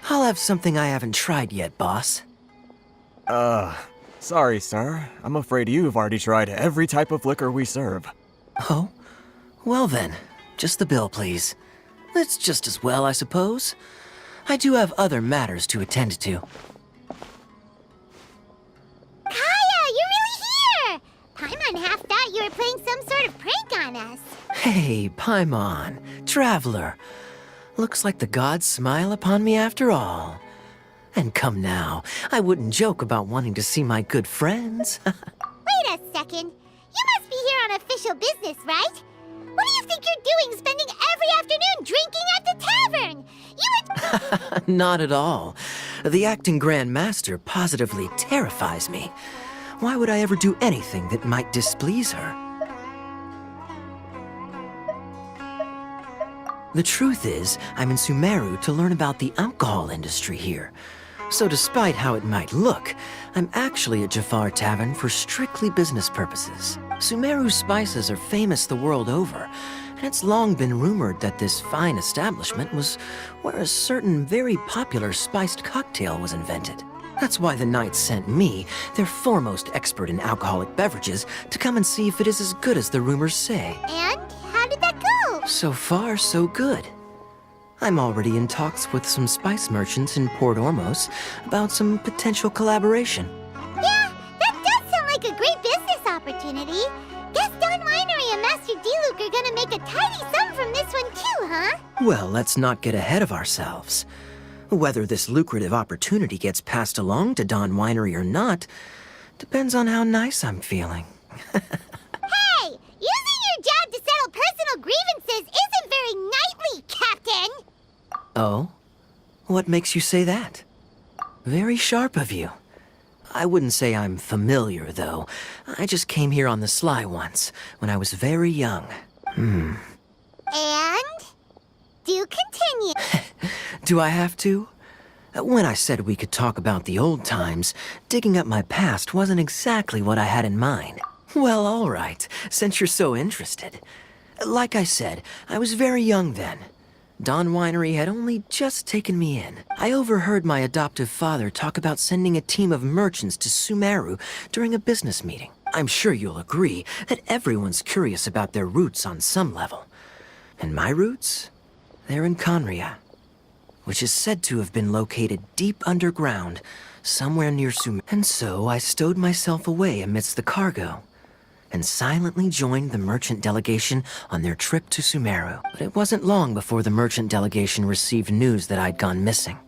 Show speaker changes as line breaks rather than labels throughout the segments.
I'll have something I haven't tried yet, boss.
Sorry, sir. I'm afraid you've already tried every type of liquor we serve.
Oh? Well then, just the bill, please. It's just as well, I suppose. I do have other matters to attend to.
Kaya, you're really here! Paimon half thought you were playing some sort of prank on us.
Hey, Paimon, traveler. Looks like the gods smile upon me after all. And come now, I wouldn't joke about wanting to see my good friends.
Wait a second. You must be here on official business, right? What do you think you're doing spending every afternoon drinking at the tavern? You would...
Not at all. The acting Grand Master positively terrifies me. Why would I ever do anything that might displease her? The truth is, I'm in Sumeru to learn about the alcohol industry here. So despite how it might look, I'm actually at Jafar Tavern for strictly business purposes. Sumeru spices are famous the world over, and it's long been rumored that this fine establishment was where a certain very popular spiced cocktail was invented. That's why the Knights sent me, their foremost expert in alcoholic beverages, to come and see if it is as good as the rumors say.
And how did that go?
So far, so good. I'm already in talks with some spice merchants in Port Ormos about some potential collaboration.
Yeah, that does sound like a great business opportunity. Guess Don Winery and Master D-Luke are gonna make a tidy sum from this one too, huh?
Well, let's not get ahead of ourselves. Whether this lucrative opportunity gets passed along to Don Winery or not depends on how nice I'm feeling.
Hey, using your job to settle personal grievances isn't very knightly, Captain!
Oh? What makes you say that? Very sharp of you. I wouldn't say I'm familiar, though. I just came here on the sly once, when I was very young.
And? Do continue.
Do I have to? When I said we could talk about the old times, digging up my past wasn't exactly what I had in mind. Well, all right, since you're so interested. Like I said, I was very young then. Don Winery had only just taken me in. I overheard my adoptive father talk about sending a team of merchants to Sumeru during a business meeting. I'm sure you'll agree that everyone's curious about their roots on some level. And my roots? They're in Conria, which is said to have been located deep underground, somewhere near Sumeru. And so I stowed myself away amidst the cargo, and silently joined the merchant delegation on their trip to Sumeru. But it wasn't long before the merchant delegation received news that I'd gone missing.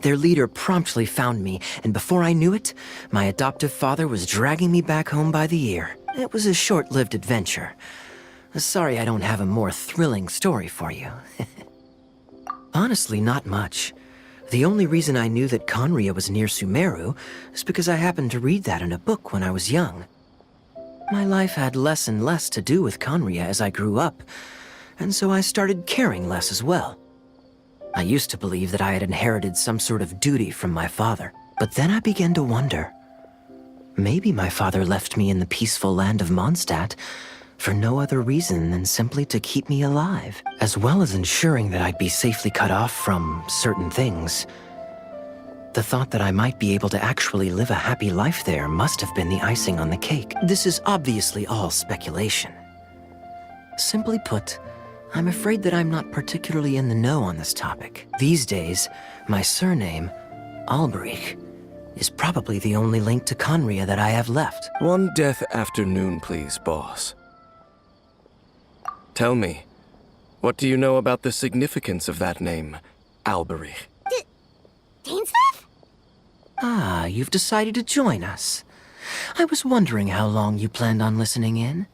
Their leader promptly found me, and before I knew it, my adoptive father was dragging me back home by the ear. It was a short-lived adventure. Sorry I don't have a more thrilling story for you. Honestly, not much. The only reason I knew that Conria was near Sumeru is because I happened to read that in a book when I was young. My life had less and less to do with Conria as I grew up, and so I started caring less as well. I used to believe that I had inherited some sort of duty from my father, but then I began to wonder. Maybe my father left me in the peaceful land of Mondstadt for no other reason than simply to keep me alive, as well as ensuring that I'd be safely cut off from certain things. The thought that I might be able to actually live a happy life there must have been the icing on the cake. This is obviously all speculation. Simply put, I'm afraid that I'm not particularly in the know on this topic. These days, my surname, Alberich, is probably the only link to Conria that I have left.
One death afternoon, please, boss. Tell me, what do you know about the significance of that name, Alberich?
Dainsleif?
Ah, you've decided to join us. I was wondering how long you planned on listening in.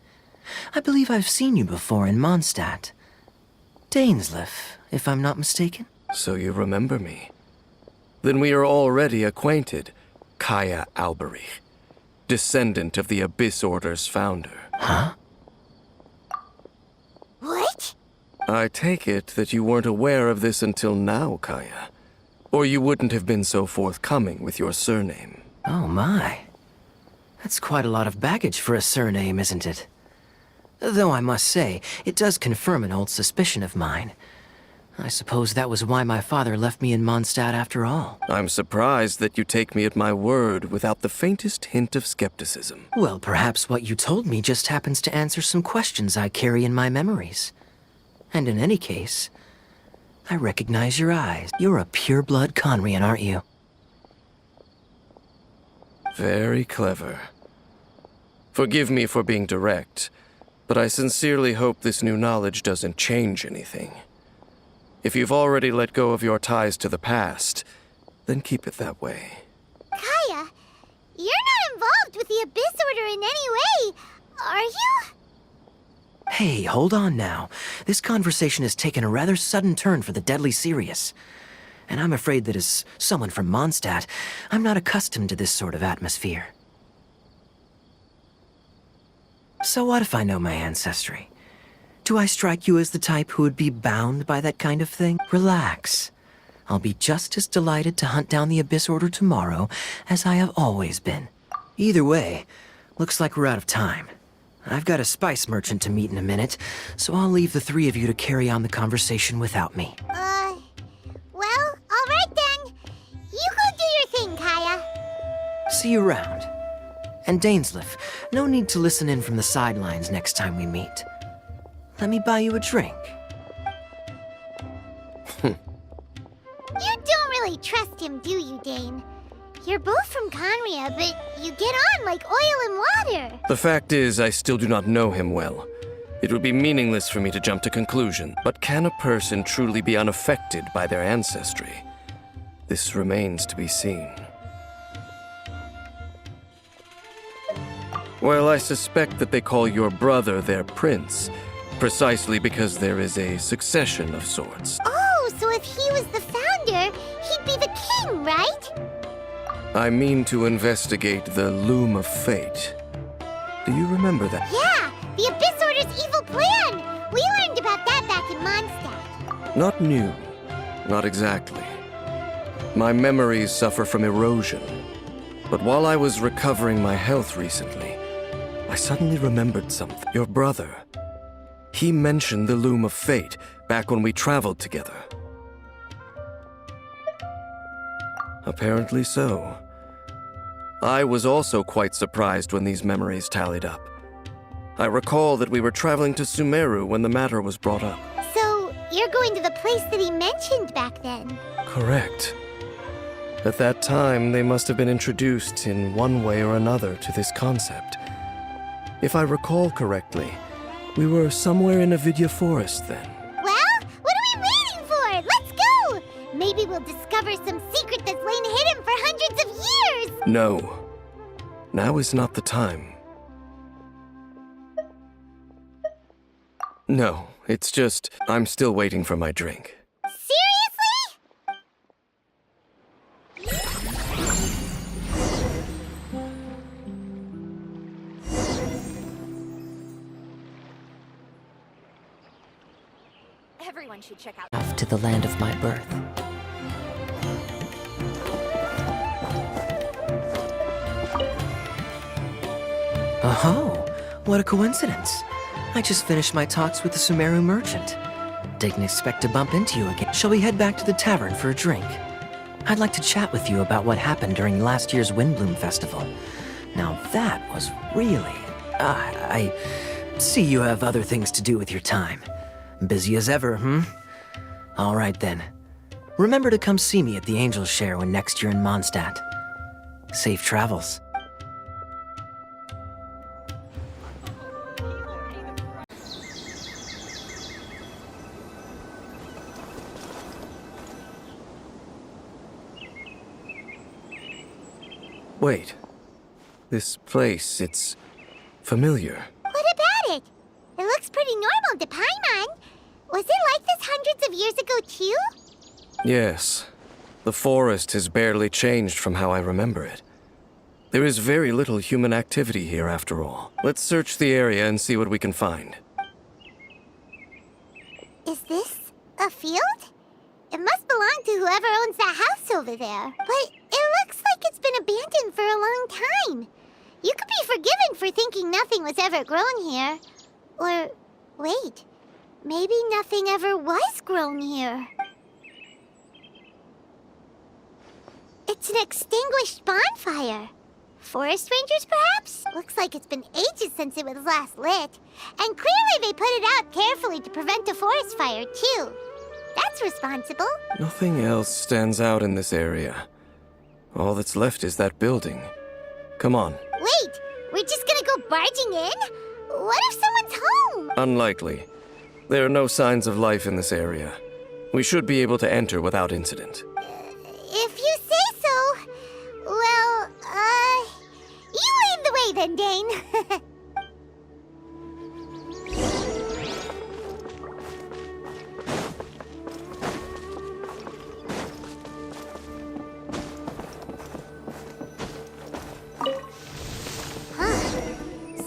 I believe I've seen you before in Mondstadt. Dainsleif, if I'm not mistaken.
So you remember me. Then we are already acquainted, Kaya Alberich, descendant of the Abyss Order's founder.
Huh?
What?
I take it that you weren't aware of this until now, Kaya. Or you wouldn't have been so forthcoming with your surname.
Oh my. That's quite a lot of baggage for a surname, isn't it? Though I must say, it does confirm an old suspicion of mine. I suppose that was why my father left me in Mondstadt after all.
I'm surprised that you take me at my word without the faintest hint of skepticism.
Well, perhaps what you told me just happens to answer some questions I carry in my memories. And in any case, I recognize your eyes. You're a pure-blood Conrian, aren't you?
Very clever. Forgive me for being direct, but I sincerely hope this new knowledge doesn't change anything. If you've already let go of your ties to the past, then keep it that way.
Kaya, you're not involved with the Abyss Order in any way, are you?
Hey, hold on now. This conversation has taken a rather sudden turn for the deadly serious. And I'm afraid that as someone from Mondstadt, I'm not accustomed to this sort of atmosphere. So what if I know my ancestry? Do I strike you as the type who would be bound by that kind of thing? Relax. I'll be just as delighted to hunt down the Abyss Order tomorrow as I have always been. Either way, looks like we're out of time. I've got a spice merchant to meet in a minute, so I'll leave the three of you to carry on the conversation without me.
Well, alright then. You go do your thing, Kaya.
See you around. And Dainsleif, no need to listen in from the sidelines next time we meet. Let me buy you a drink.
You don't really trust him, do you, Dane? You're both from Conria, but you get on like oil and water.
The fact is, I still do not know him well. It would be meaningless for me to jump to conclusion. But can a person truly be unaffected by their ancestry? This remains to be seen. Well, I suspect that they call your brother their prince, precisely because there is a succession of sorts.
Oh, so if he was the founder, he'd be the king, right?
I mean to investigate the Loom of Fate. Do you remember that?
Yeah, the Abyss Order's evil plan! We learned about that back in Mondstadt.
Not new. Not exactly. My memories suffer from erosion. But while I was recovering my health recently, I suddenly remembered something. Your brother. He mentioned the Loom of Fate back when we traveled together. Apparently so. I was also quite surprised when these memories tallied up. I recall that we were traveling to Sumeru when the matter was brought up.
So, you're going to the place that he mentioned back then?
Correct. At that time, they must have been introduced in one way or another to this concept. If I recall correctly, we were somewhere in Avidya Forest then.
Well, what are we waiting for? Let's go! Maybe we'll discover some secret that's lain hidden for hundreds of years!
No. Now is not the time. No, it's just, I'm still waiting for my drink.
Seriously?
Everyone should check out.
Off to the land of my birth. Oh, what a coincidence. I just finished my talks with the Sumeru merchant. Didn't expect to bump into you again. Shall we head back to the tavern for a drink? I'd like to chat with you about what happened during last year's Windbloom Festival. Now that was really... I see you have other things to do with your time. Busy as ever, All right then. Remember to come see me at the Angel's Share when next you're in Mondstadt. Safe travels.
Wait. This place, it's familiar.
What about it? It looks pretty normal to Paimon. Was it like this hundreds of years ago, too?
Yes. The forest has barely changed from how I remember it. There is very little human activity here after all. Let's search the area and see what we can find.
Is this a field? It must belong to whoever owns that house over there. But it looks like it's been abandoned for a long time. You could be forgiven for thinking nothing was ever grown here. Or, wait, maybe nothing ever was grown here. It's an extinguished bonfire. Forest rangers, perhaps? Looks like it's been ages since it was last lit. And clearly they put it out carefully to prevent a forest fire, too. That's responsible.
Nothing else stands out in this area. All that's left is that building. Come on.
Wait, we're just gonna go barging in? What if someone's home?
Unlikely. There are no signs of life in this area. We should be able to enter without incident.
If you say so. Well, you lead the way then, Dane.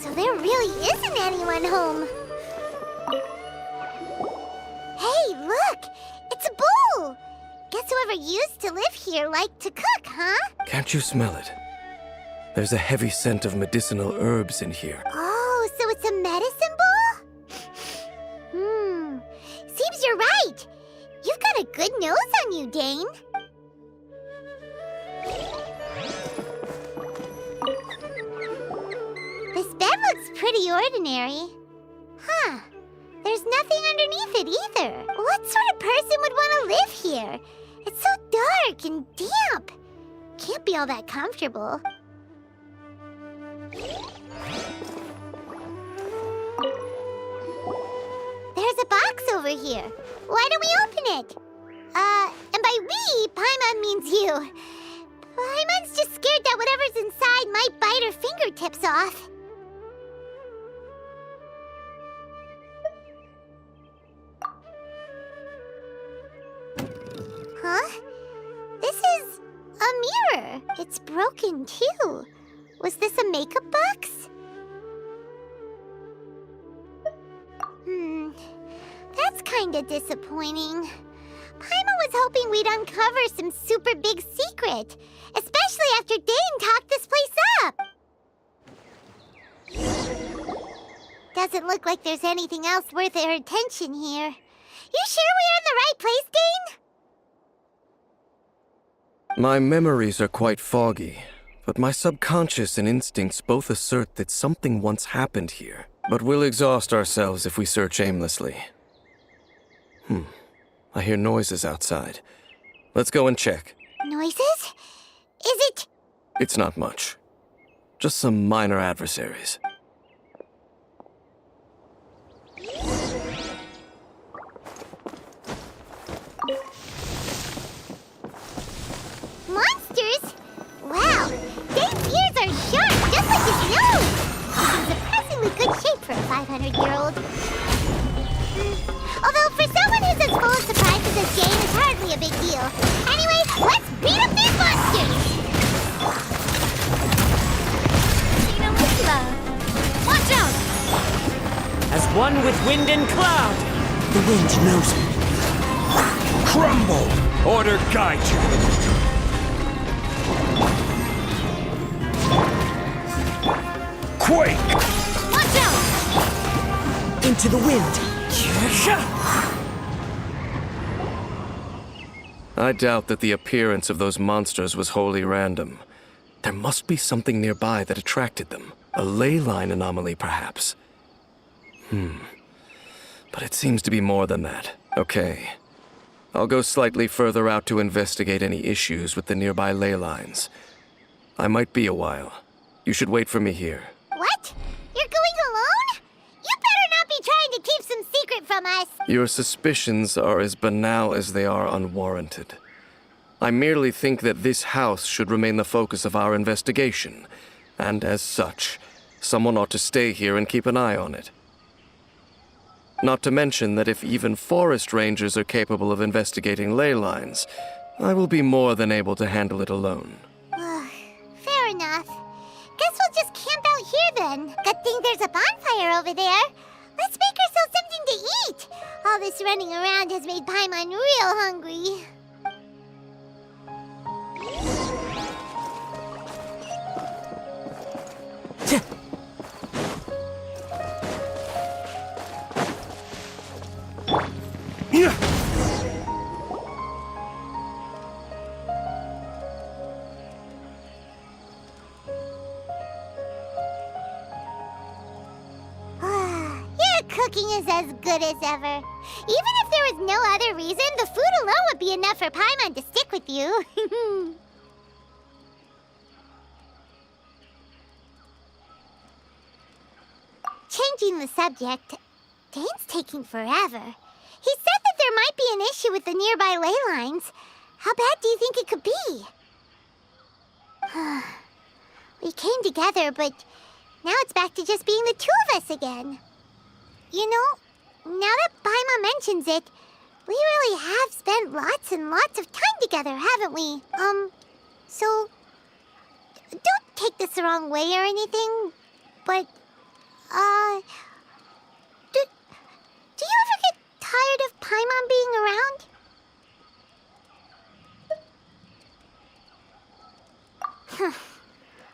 So there really isn't anyone home. Hey, look! It's a bull! Guess whoever used to live here liked to cook, huh?
Can't you smell it? There's a heavy scent of medicinal herbs in here.
Oh, so it's a medicine bull? Seems you're right. You've got a good nose on you, Dane. This bed looks pretty ordinary. Huh. There's nothing underneath it either. What sort of person would want to live here? It's so dark and damp. Can't be all that comfortable. There's a box over here. Why don't we open it? And by we, Paimon means you. Paimon's just scared that whatever's inside might bite her fingertips off. Huh? This is a mirror. It's broken, too. Was this a makeup box? That's kinda disappointing. Paimon was hoping we'd uncover some super big secret, especially after Dane talked this place up. Doesn't look like there's anything else worth our attention here. You sure we're in the right place, Dane?
My memories are quite foggy, but my subconscious and instincts both assert that something once happened here. But we'll exhaust ourselves if we search aimlessly. I hear noises outside. Let's go and check.
Noises? Is it?
It's not much. Just some minor adversaries.
Monsters? Wow, Dane's ears are sharp, just like his nose! He's in surprisingly good shape for a 500-year-old. Although for someone who's as full of surprises as Dane, it's hardly a big deal. Anyway, let's beat up these monsters! Watch out!
As one with wind and cloud.
The wind knows me. Crumble! Order guide you. Quake!
Watch out!
Into the wind.
I doubt that the appearance of those monsters was wholly random. There must be something nearby that attracted them. A ley line anomaly, perhaps. But it seems to be more than that. Okay. I'll go slightly further out to investigate any issues with the nearby ley lines. I might be a while. You should wait for me here.
What? You're going alone? You better not be trying to keep some secret from us.
Your suspicions are as banal as they are unwarranted. I merely think that this house should remain the focus of our investigation, and as such, someone ought to stay here and keep an eye on it. Not to mention that if even forest rangers are capable of investigating ley lines, I will be more than able to handle it alone.
Fair enough. Guess we'll just camp out here then. Good thing there's a bonfire over there. Let's make ourselves something to eat. All this running around has made Paimon real hungry. cooking is as good as ever. Even if there was no other reason, the food alone would be enough for Paimon to stick with you. Changing the subject, Dane's taking forever. He said that there might be an issue with the nearby ley lines. How bad do you think it could be? We came together, but now it's back to just being the two of us again. You know, now that Paimon mentions it, we really have spent lots and lots of time together, haven't we? So, don't take this the wrong way or anything, but, do you ever get tired of Paimon being around?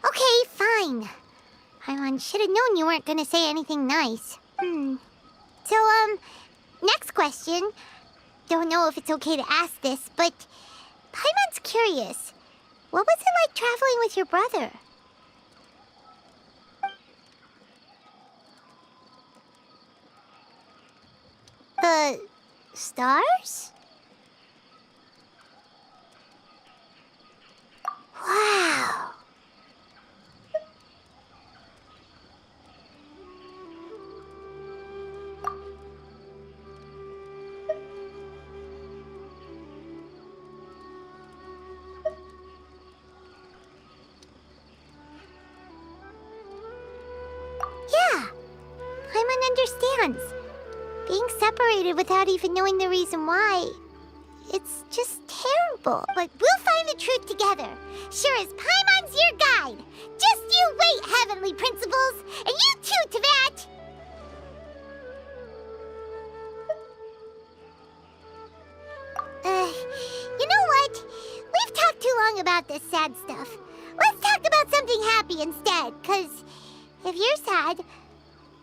Okay, fine. Paimon should have known you weren't gonna say anything nice. So, next question. Don't know if it's okay to ask this, but Paimon's curious. What was it like traveling with your brother? The stars? Wow. Yeah, Paimon understands. Being separated without even knowing the reason why, it's just terrible. But we'll find the truth together. Sure as Paimon's your guide. Just you wait, Heavenly Principles. And you too, Teyvat. You know what? We've talked too long about this sad stuff. Let's talk about something happy instead, 'cause if you're sad,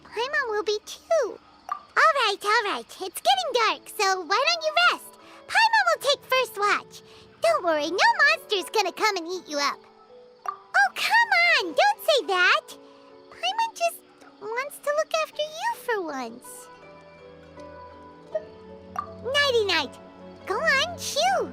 Paimon will be too. All right. It's getting dark, so why don't you rest? Paimon will take first watch. Don't worry, no monster's gonna come and eat you up. Oh, come on! Don't say that! Paimon just wants to look after you for once. Nighty-night. Go on, chew.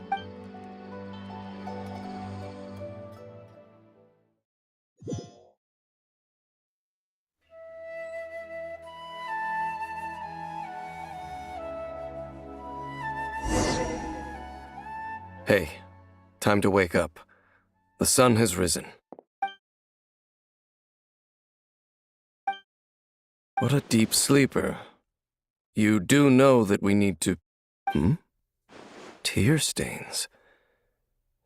Hey, time to wake up. The sun has risen. What a deep sleeper. You do know that we need to... Tear stains.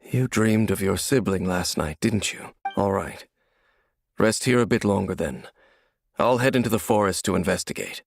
You dreamed of your sibling last night, didn't you? All right. Rest here a bit longer then. I'll head into the forest to investigate.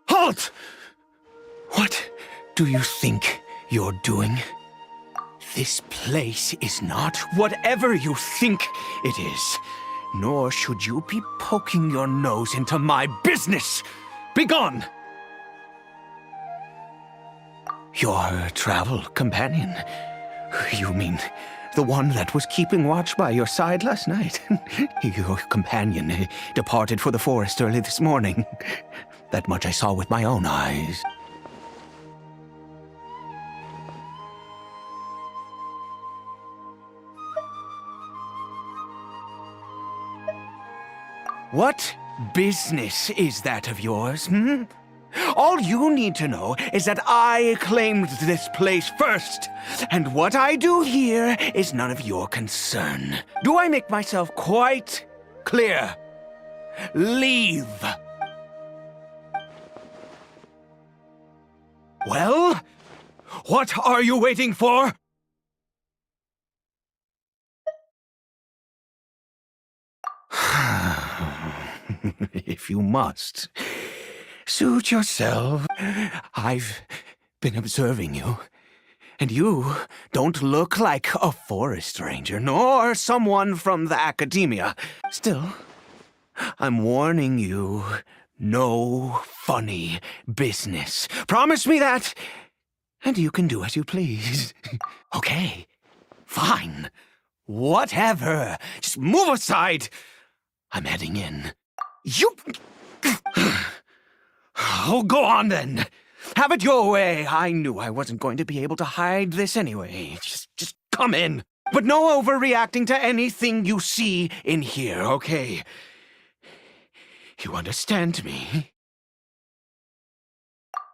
Halt! What do you think you're doing? This place is not whatever you think it is. Nor should you be poking your nose into my business. Begone! Your travel companion? You mean the one that was keeping watch by your side last night? Your companion departed for the forest early this morning. That much I saw with my own eyes. What business is that of yours, All you need to know is that I claimed this place first, and what I do here is none of your concern. Do I make myself quite clear? Leave. Well, what are you waiting for? If you must, suit yourself. I've been observing you, and you don't look like a forest ranger, nor someone from the academia. Still, I'm warning you, no funny business. Promise me that, and you can do as you please. Okay, fine. Whatever. Just move aside. I'm heading in. You... Oh, go on then. Have it your way. I knew I wasn't going to be able to hide this anyway. Just come in. But no overreacting to anything you see in here, okay? You understand me?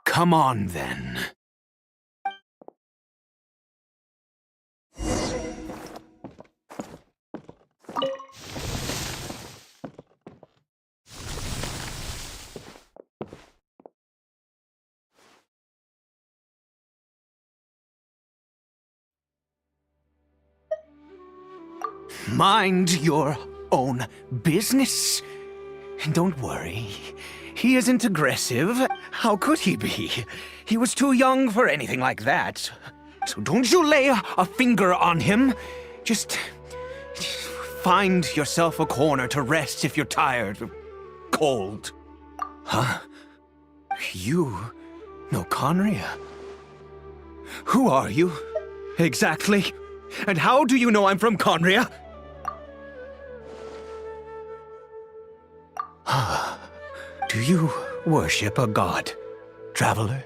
Come on then. Mind your own business. And don't worry, he isn't aggressive. How could he be? He was too young for anything like that. So don't you lay a finger on him. Just find yourself a corner to rest if you're tired or cold. Huh? You know Conria? Who are you, exactly? And how do you know I'm from Conria? Do you worship a god, traveler?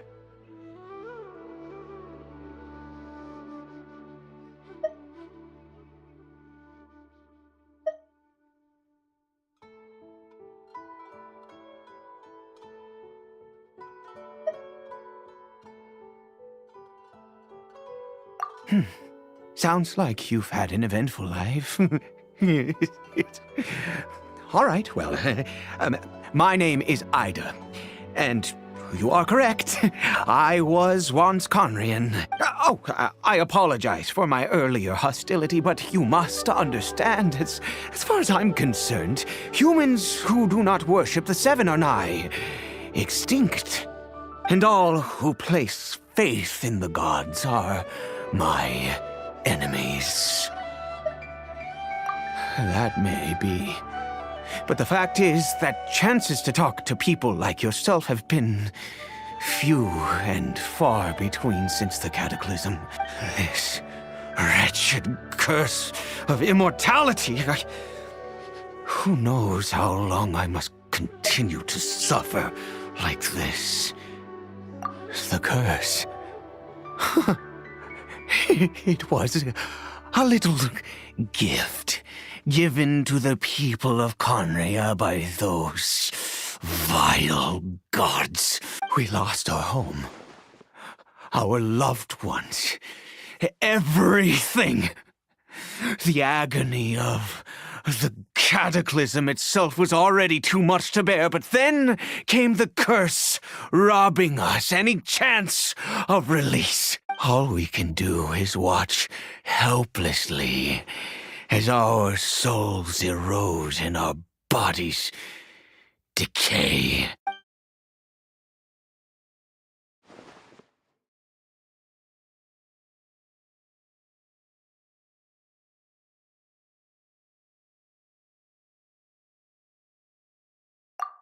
Sounds like you've had an eventful life. All right, well, my name is Ida, and you are correct. I was once Conrian. I apologize for my earlier hostility, but you must understand, as far as I'm concerned, humans who do not worship the Seven are nigh extinct, and all who place faith in the gods are my enemies. That may be. But the fact is that chances to talk to people like yourself have been few and far between since the cataclysm. This wretched curse of immortality. Who knows how long I must continue to suffer like this? The curse. It was a little gift given to the people of Conria by those vile gods. We lost our home, our loved ones, everything. The agony of the cataclysm itself was already too much to bear, but then came the curse, robbing us any chance of release. All we can do is watch helplessly as our souls erode and our bodies decay.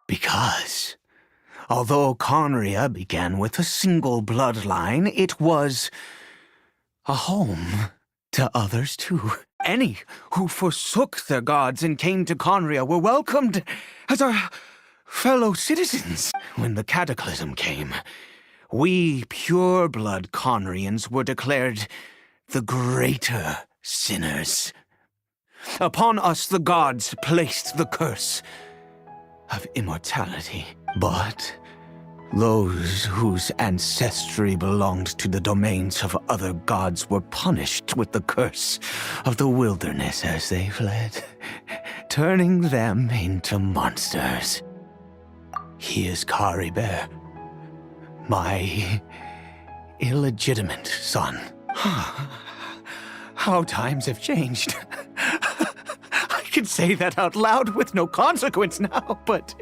Because, although Conria began with a single bloodline, it was a home to others too. Any who forsook their gods and came to Conria were welcomed as our fellow citizens. When the cataclysm came, we pure-blood Conrians were declared the greater sinners. Upon us the gods placed the curse of immortality. But Those whose ancestry belonged to the domains of other gods were punished with the curse of the wilderness as they fled, turning them into monsters. He is Caribert, my illegitimate son. How times have changed. I can say that out loud with no consequence now, but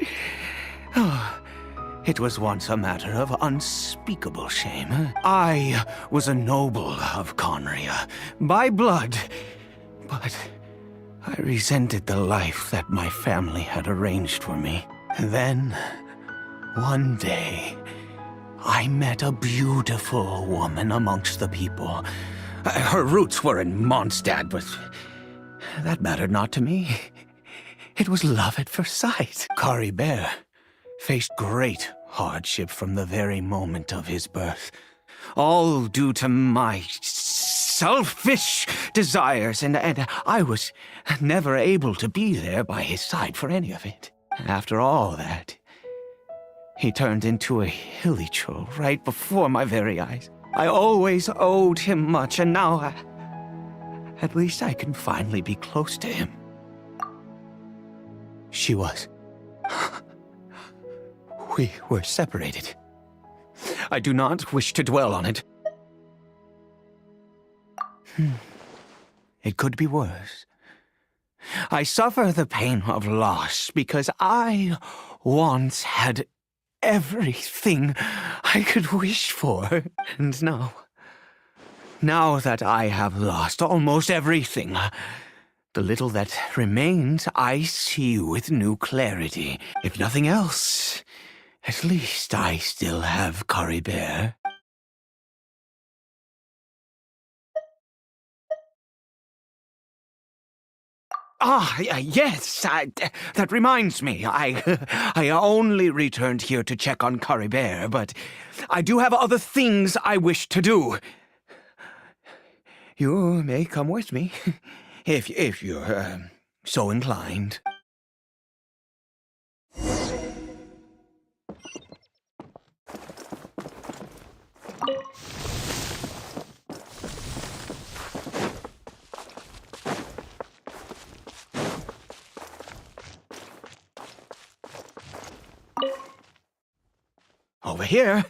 it was once a matter of unspeakable shame. I was a noble of Conria, by blood, but I resented the life that my family had arranged for me. Then, one day, I met a beautiful woman amongst the people. Her roots were in Mondstadt, but that mattered not to me. It was love at first sight. Caribert faced great hardship from the very moment of his birth, all due to my selfish desires, and I was never able to be there by his side for any of it. After all that, he turned into a hilichurl right before my very eyes. I always owed him much, and now at least I can finally be close to him. She was. We were separated. I do not wish to dwell on it. It could be worse. I suffer the pain of loss because I once had everything I could wish for. And now that I have lost almost everything, the little that remains I see with new clarity. If nothing else, at least I still have Caribert. Yes, that reminds me. I only returned here to check on Caribert, but I do have other things I wish to do. You may come with me, if you're so inclined. Over here.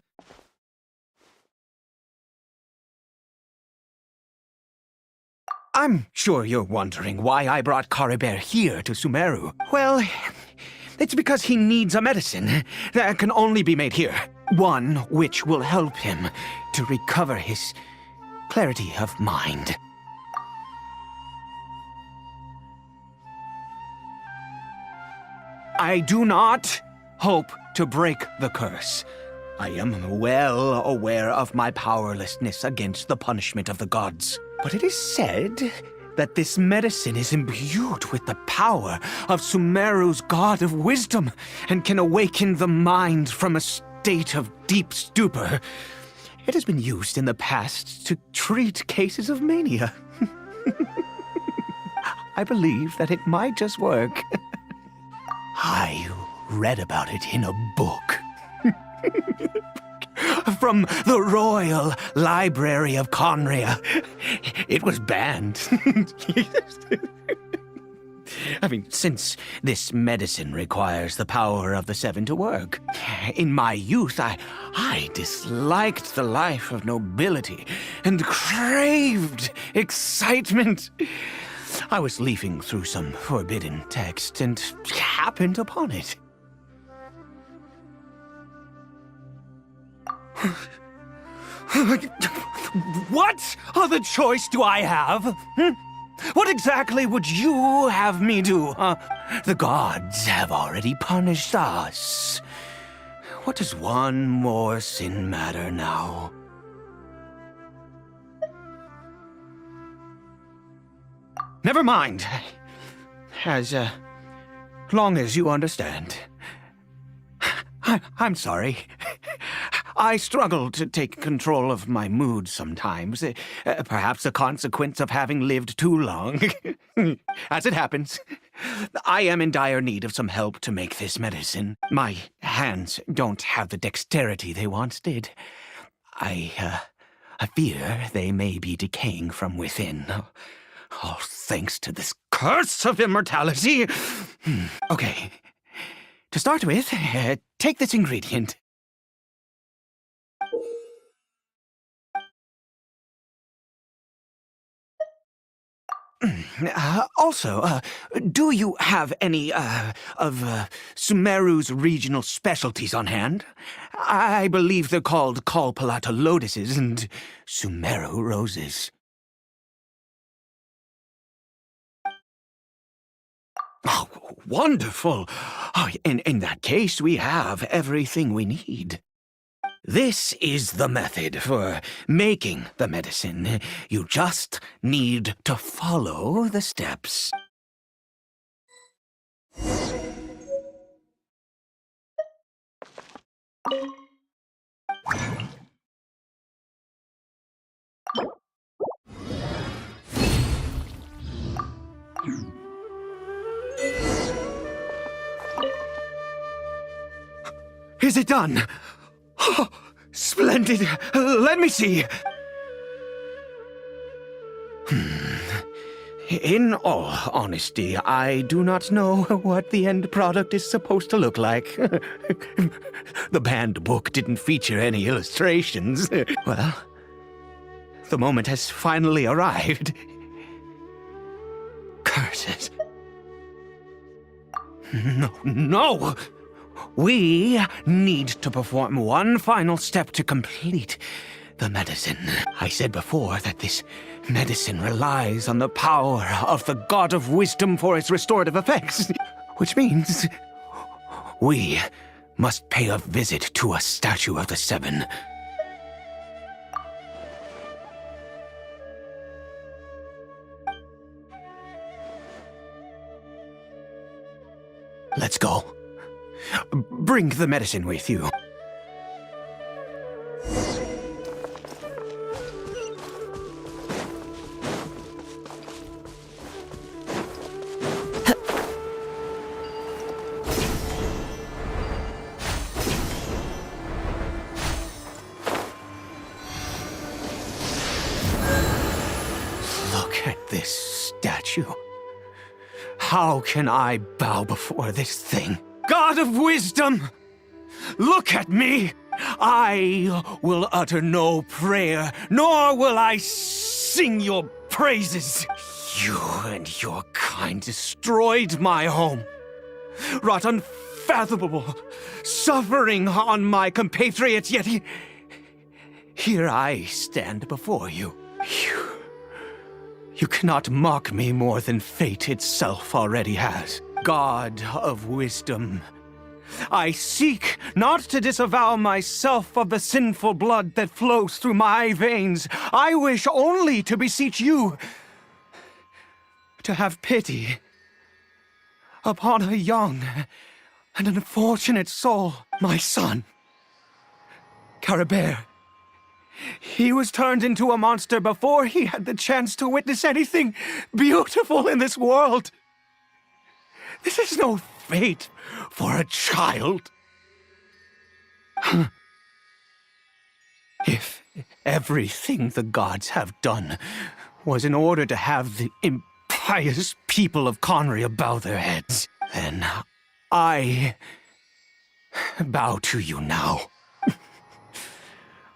I'm sure you're wondering why I brought Caribert here to Sumeru. Well, it's because he needs a medicine that can only be made here. One which will help him to recover his clarity of mind. I do not hope to break the curse. I am well aware of my powerlessness against the punishment of the gods. But it is said that this medicine is imbued with the power of Sumeru's god of wisdom and can awaken the mind from a state of deep stupor. It has been used in the past to treat cases of mania. I believe that it might just work. I read about it in a book. From the Royal Library of Conria. It was banned. I mean, since this medicine requires the power of the Seven to work. In my youth, I disliked the life of nobility and craved excitement. I was leafing through some forbidden text and happened upon it. What other choice do I have? What exactly would you have me do? The gods have already punished us. What does one more sin matter now? Never mind. As long as you understand. I'm sorry. I struggle to take control of my mood sometimes. Perhaps a consequence of having lived too long. As it happens, I am in dire need of some help to make this medicine. My hands don't have the dexterity they once did. I fear they may be decaying from within. All thanks to this curse of immortality. Okay. To start with, take this ingredient. Also, do you have any, of Sumeru's regional specialties on hand? I believe they're called Kalpalata lotuses and Sumeru roses. Oh, wonderful! Oh, in that case, we have everything we need. This is the method for making the medicine. You just need to follow the steps. Is it done? Oh, splendid! Let me see! In all honesty, I do not know what the end product is supposed to look like. The banned book didn't feature any illustrations. Well, the moment has finally arrived. Curses. No! We need to perform one final step to complete the medicine. I said before that this medicine relies on the power of the God of Wisdom for its restorative effects, which means we must pay a visit to a statue of the Seven. Let's go. Bring the medicine with you. Look at this statue. How can I bow before this thing? God of Wisdom, look at me! I will utter no prayer, nor will I sing your praises. You and your kind destroyed my home, wrought unfathomable suffering on my compatriots, yet here I stand before you. You cannot mock me more than fate itself already has. God of Wisdom, I seek not to disavow myself of the sinful blood that flows through my veins. I wish only to beseech you to have pity upon a young and unfortunate soul, my son, Caribert. He was turned into a monster before he had the chance to witness anything beautiful in this world. This is no fate for a child. If everything the gods have done was in order to have the impious people of Conria bow their heads, then I bow to you now.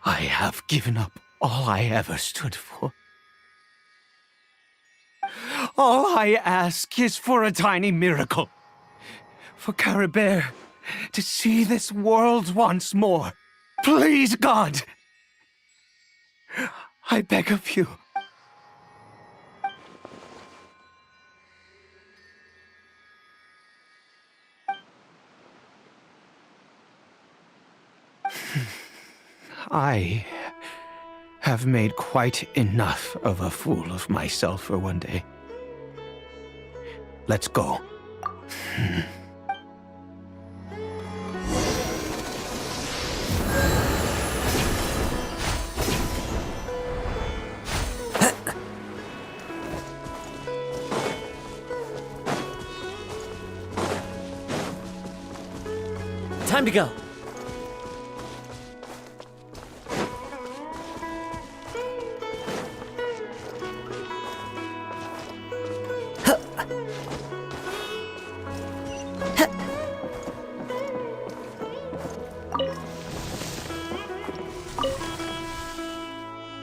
I have given up all I ever stood for. All I ask is for a tiny miracle. For Caribert to see this world once more. Please, God! I beg of you. I have made quite enough of a fool of myself for one day. Let's go.
Time to go.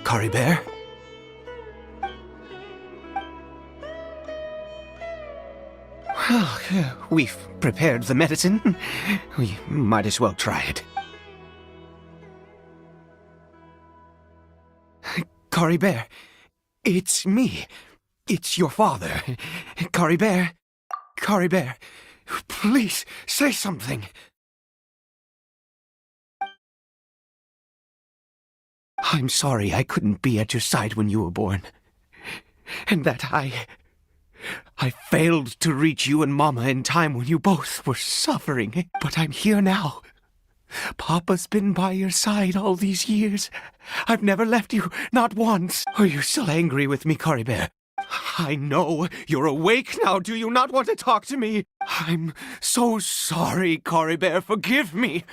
Caribert? Well, we've prepared the medicine. We might as well try it. Caribert, it's me. It's your father. Caribert. Caribert, please say something. I'm sorry I couldn't be at your side when you were born. And that I failed to reach you and Mama in time when you both were suffering. But I'm here now. Papa's been by your side all these years. I've never left you, not once. Are you still angry with me, Caribert? I know you're awake now. Do you not want to talk to me? I'm so sorry, Caribert. Forgive me.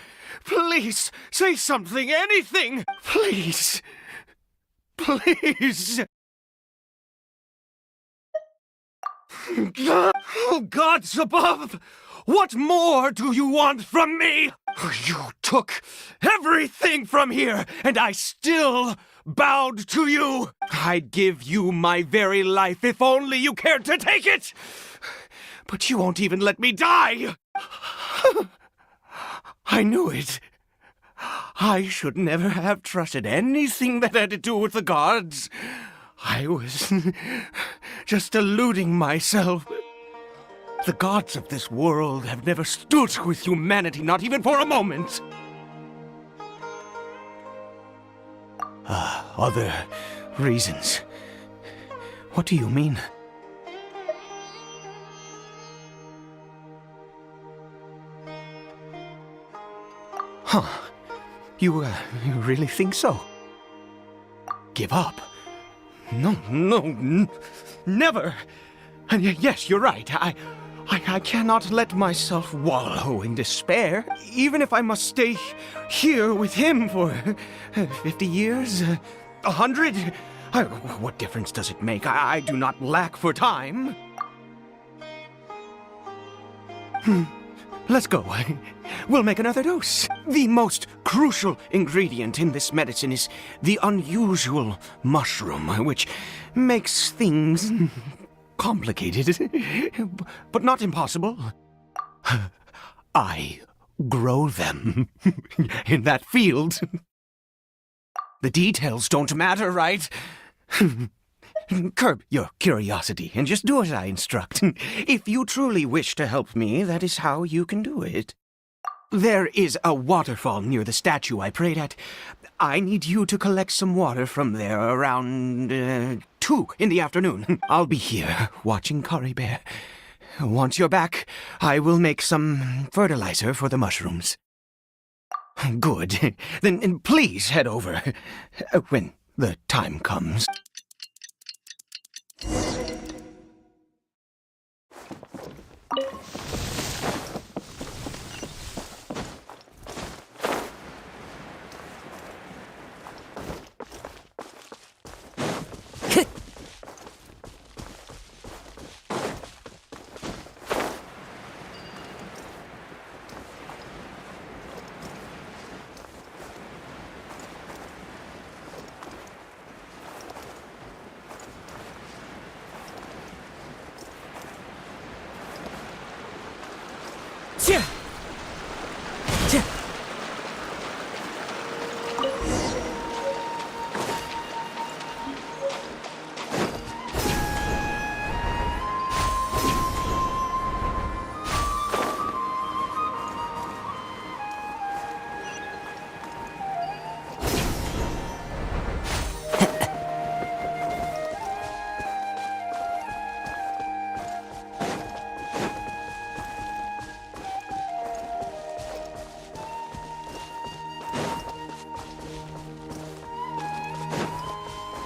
Please, say something, anything. Please. Please. Oh, gods above! What more do you want from me? You took everything from here, and I still bowed to you. I'd give you my very life if only you cared to take it. But you won't even let me die. I knew it. I should never have trusted anything that had to do with the gods. I was just deluding myself. The gods of this world have never stood with humanity, not even for a moment. Other reasons. What do you mean? Huh. You really think so? Give up? No, never. And yes, you're right. I cannot let myself wallow in despair, even if I must stay here with him for 50 years, 100. What difference does it make? I do not lack for time. Let's go. We'll make another dose. The most crucial ingredient in this medicine is the unusual mushroom, which makes things complicated, but not impossible. I grow them in that field. The details don't matter, right? Curb your curiosity and just do as I instruct. If you truly wish to help me, that is how you can do it. There is a waterfall near the statue I prayed at. I need you to collect some water from there around 2 in the afternoon. I'll be here watching Caribert. Once you're back, I will make some fertilizer for the mushrooms. Good. Then please head over when the time comes.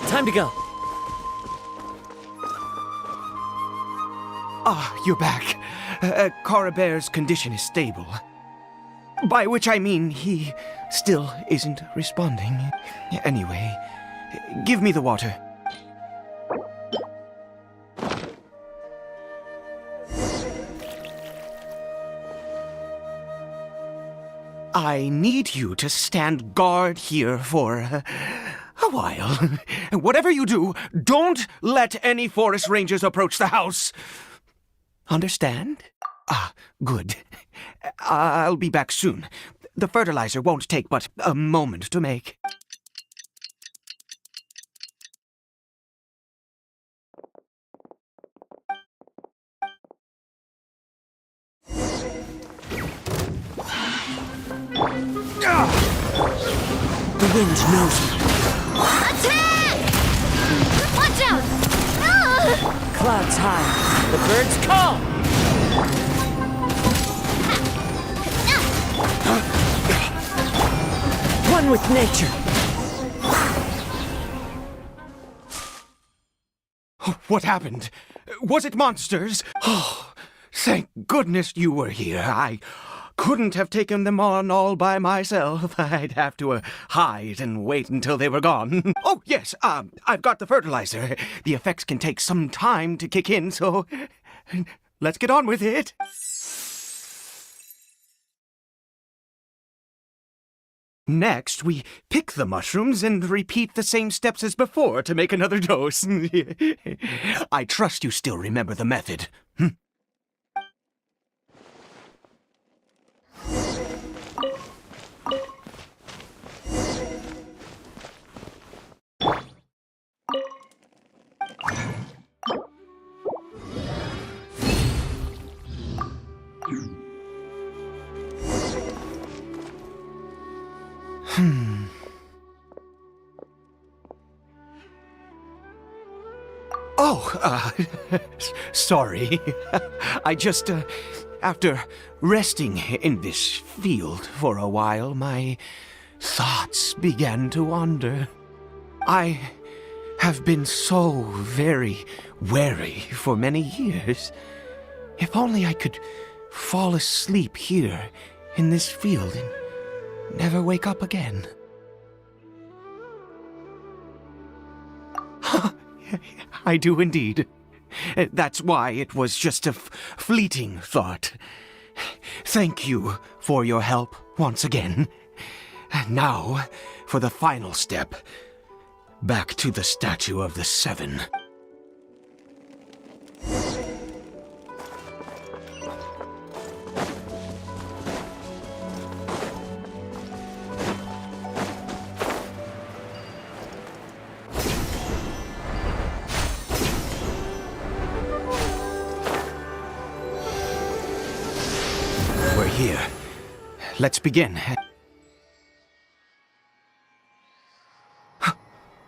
Time to go.
Ah, you're back. Caribert's condition is stable. By which I mean he still isn't responding. Anyway, give me the water. I need you to stand guard here for a while. Whatever you do, don't let any forest rangers approach the house. Understand? Ah, good. I'll be back soon. The fertilizer won't take but a moment to make.
The wind knows me.
Attack! Watch out!
Clouds high. The birds call. One with nature.
What happened? Was it monsters? Oh, thank goodness you were here. I couldn't have taken them on all by myself. I'd have to hide and wait until they were gone. Oh, yes, I've got the fertilizer. The effects can take some time to kick in, so let's get on with it. Next, we pick the mushrooms and repeat the same steps as before to make another dose. I trust you still remember the method. Oh, sorry. I just, after resting in this field for a while, my thoughts began to wander. I have been so very wary for many years. If only I could fall asleep here in this field and never wake up again. I do indeed. That's why it was just a fleeting thought. Thank you for your help once again. Now, for the final step. Back to the Statue of the Seven. We're here. Let's begin.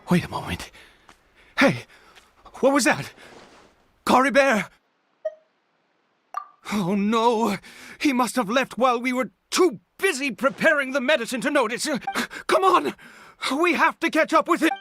Wait a moment. Hey, what was that? Caribert! Oh no, he must have left while we were too busy preparing the medicine to notice. Come on, we have to catch up with it.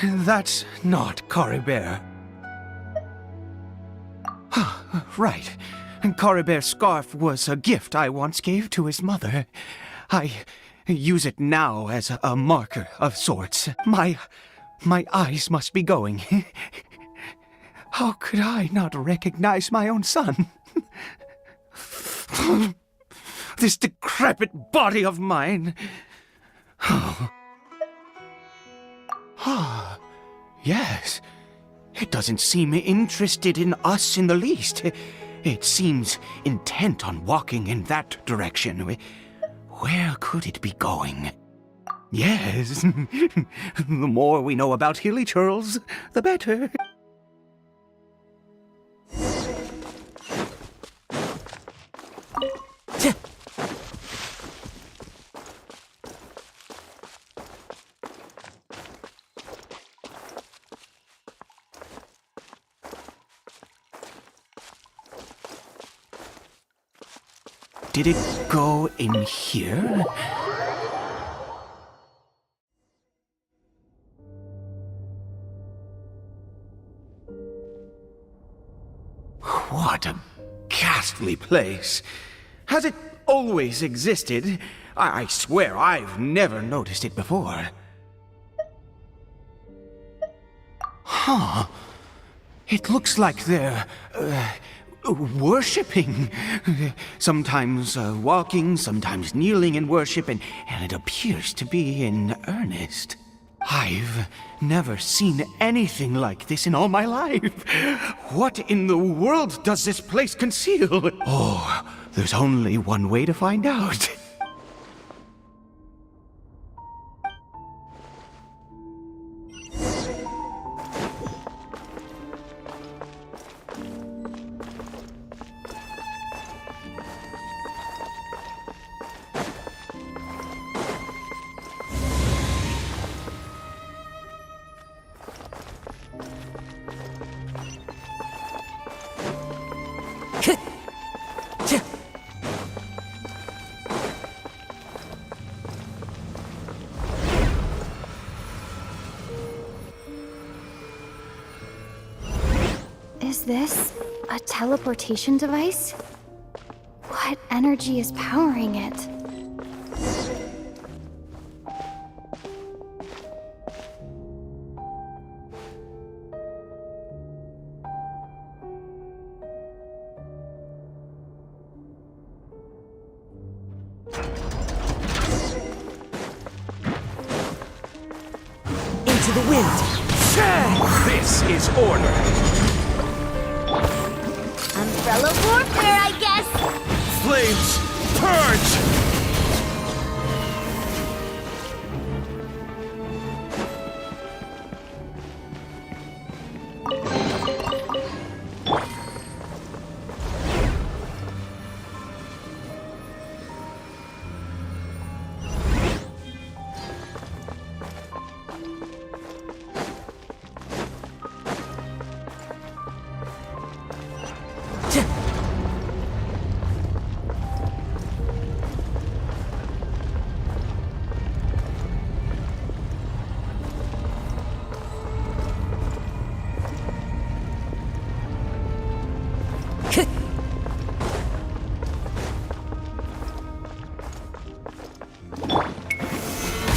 That's not Caribert. Right. Caribert's scarf was a gift I once gave to his mother. I use it now as a marker of sorts. My eyes must be going. How could I not recognize my own son? This decrepit body of mine. Yes, It doesn't seem interested in us in the least. It seems intent on walking in that direction. Where could it be going? Yes, the more we know about Hilly Churls, the better. Did it go in here? What a ghastly place. Has it always existed? I swear I've never noticed it before. Huh. It looks like they're, worshipping. Sometimes walking, sometimes kneeling in worship, and it appears to be in earnest. I've never seen anything like this in all my life. What in the world does this place conceal? Oh, there's only one way to find out.
Is this a teleportation device? What energy is powering it?
Into the wind!
This is order!
Umbrella warfare, I guess!
Flames, purge!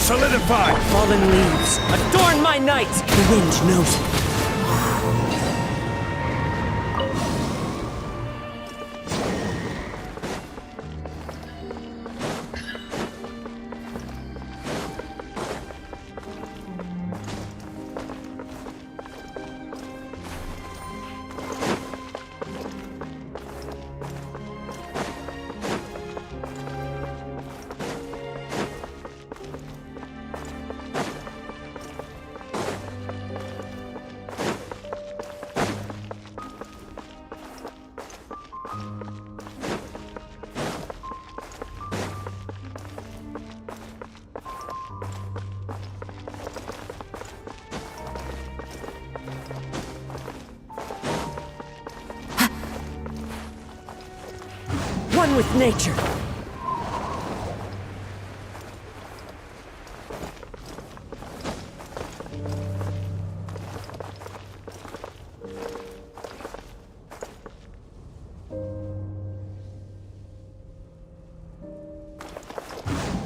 Solidify!
Fallen leaves, adorn my night! The wind knows it. One with nature.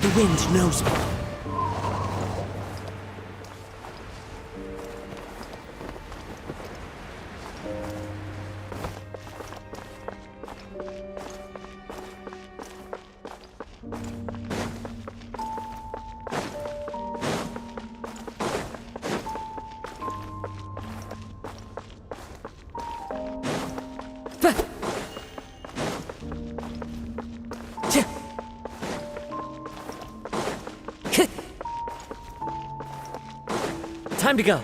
The wind knows me. Time to go.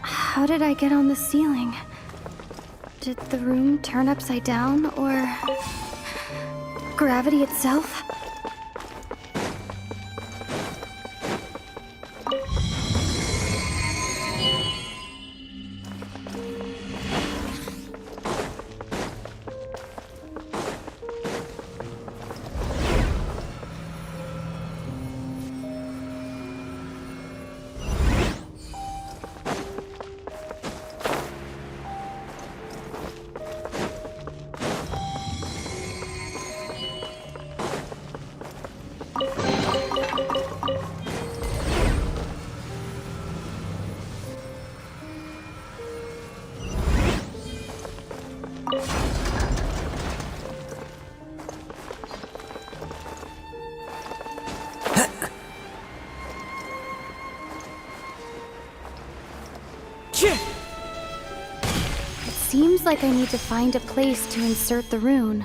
How did I get on the ceiling? Did the room turn upside down, or gravity itself? Seems like I need to find a place to insert the rune.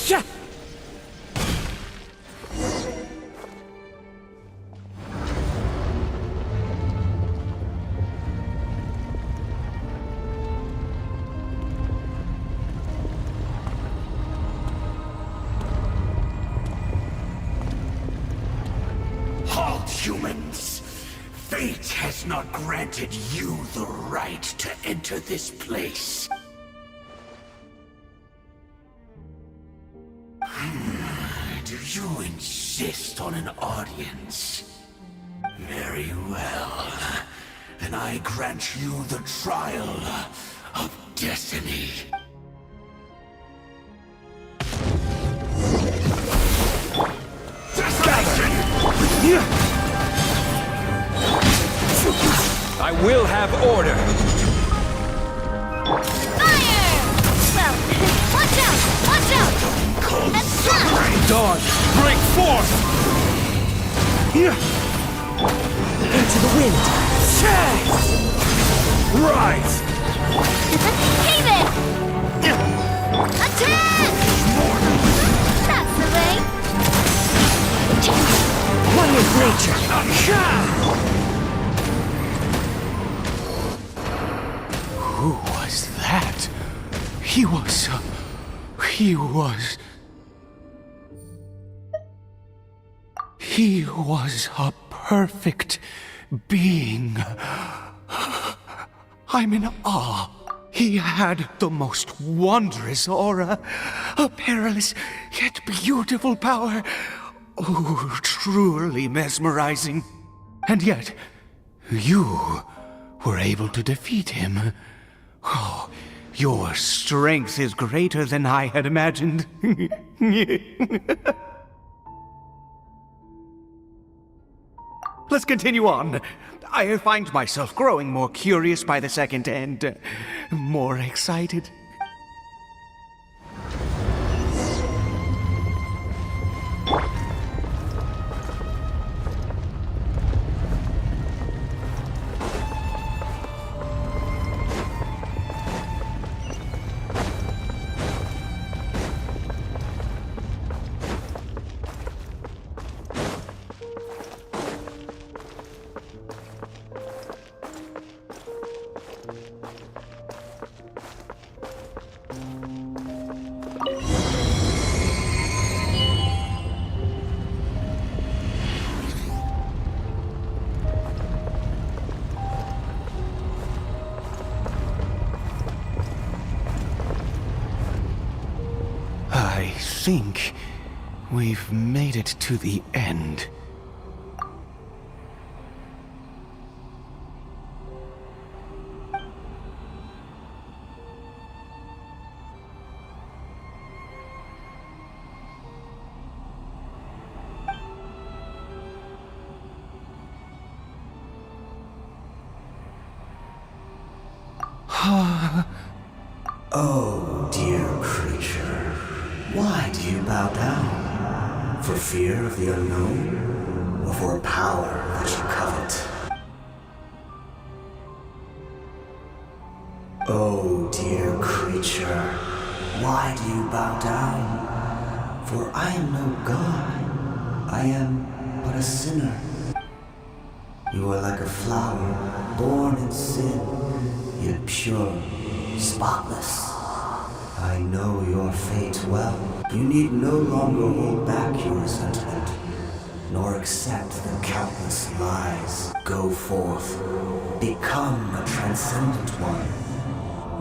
Yeah.
Halt, humans! Fate has not granted you the right to enter this place. Do you insist on an audience? Very well. Then I grant you the trial of destiny.
I will have order.
Fire! Well, watch out! Watch out! And stop!
Dawn, break forth!
Into the wind.
Rise!
Cave it! Attack! That's the way.
One with nature.
Who was that? He was a perfect being. I'm in awe. He had the most wondrous aura, a perilous yet beautiful power. Oh, truly mesmerizing. And yet, you were able to defeat him. Oh, your strength is greater than I had imagined. Let's continue on. I find myself growing more curious by the second and more excited. I think we've made it to the end.
Oh, dear creature, why do you bow down? For fear of the unknown? Or for a power that you covet? Oh, dear creature, why do you bow down? For I am no god. I am but a sinner. You are like a flower, born in sin, yet pure, spotless. I know your fate well. You need no longer hold back your resentment, nor accept the countless lies. Go forth, become a transcendent one.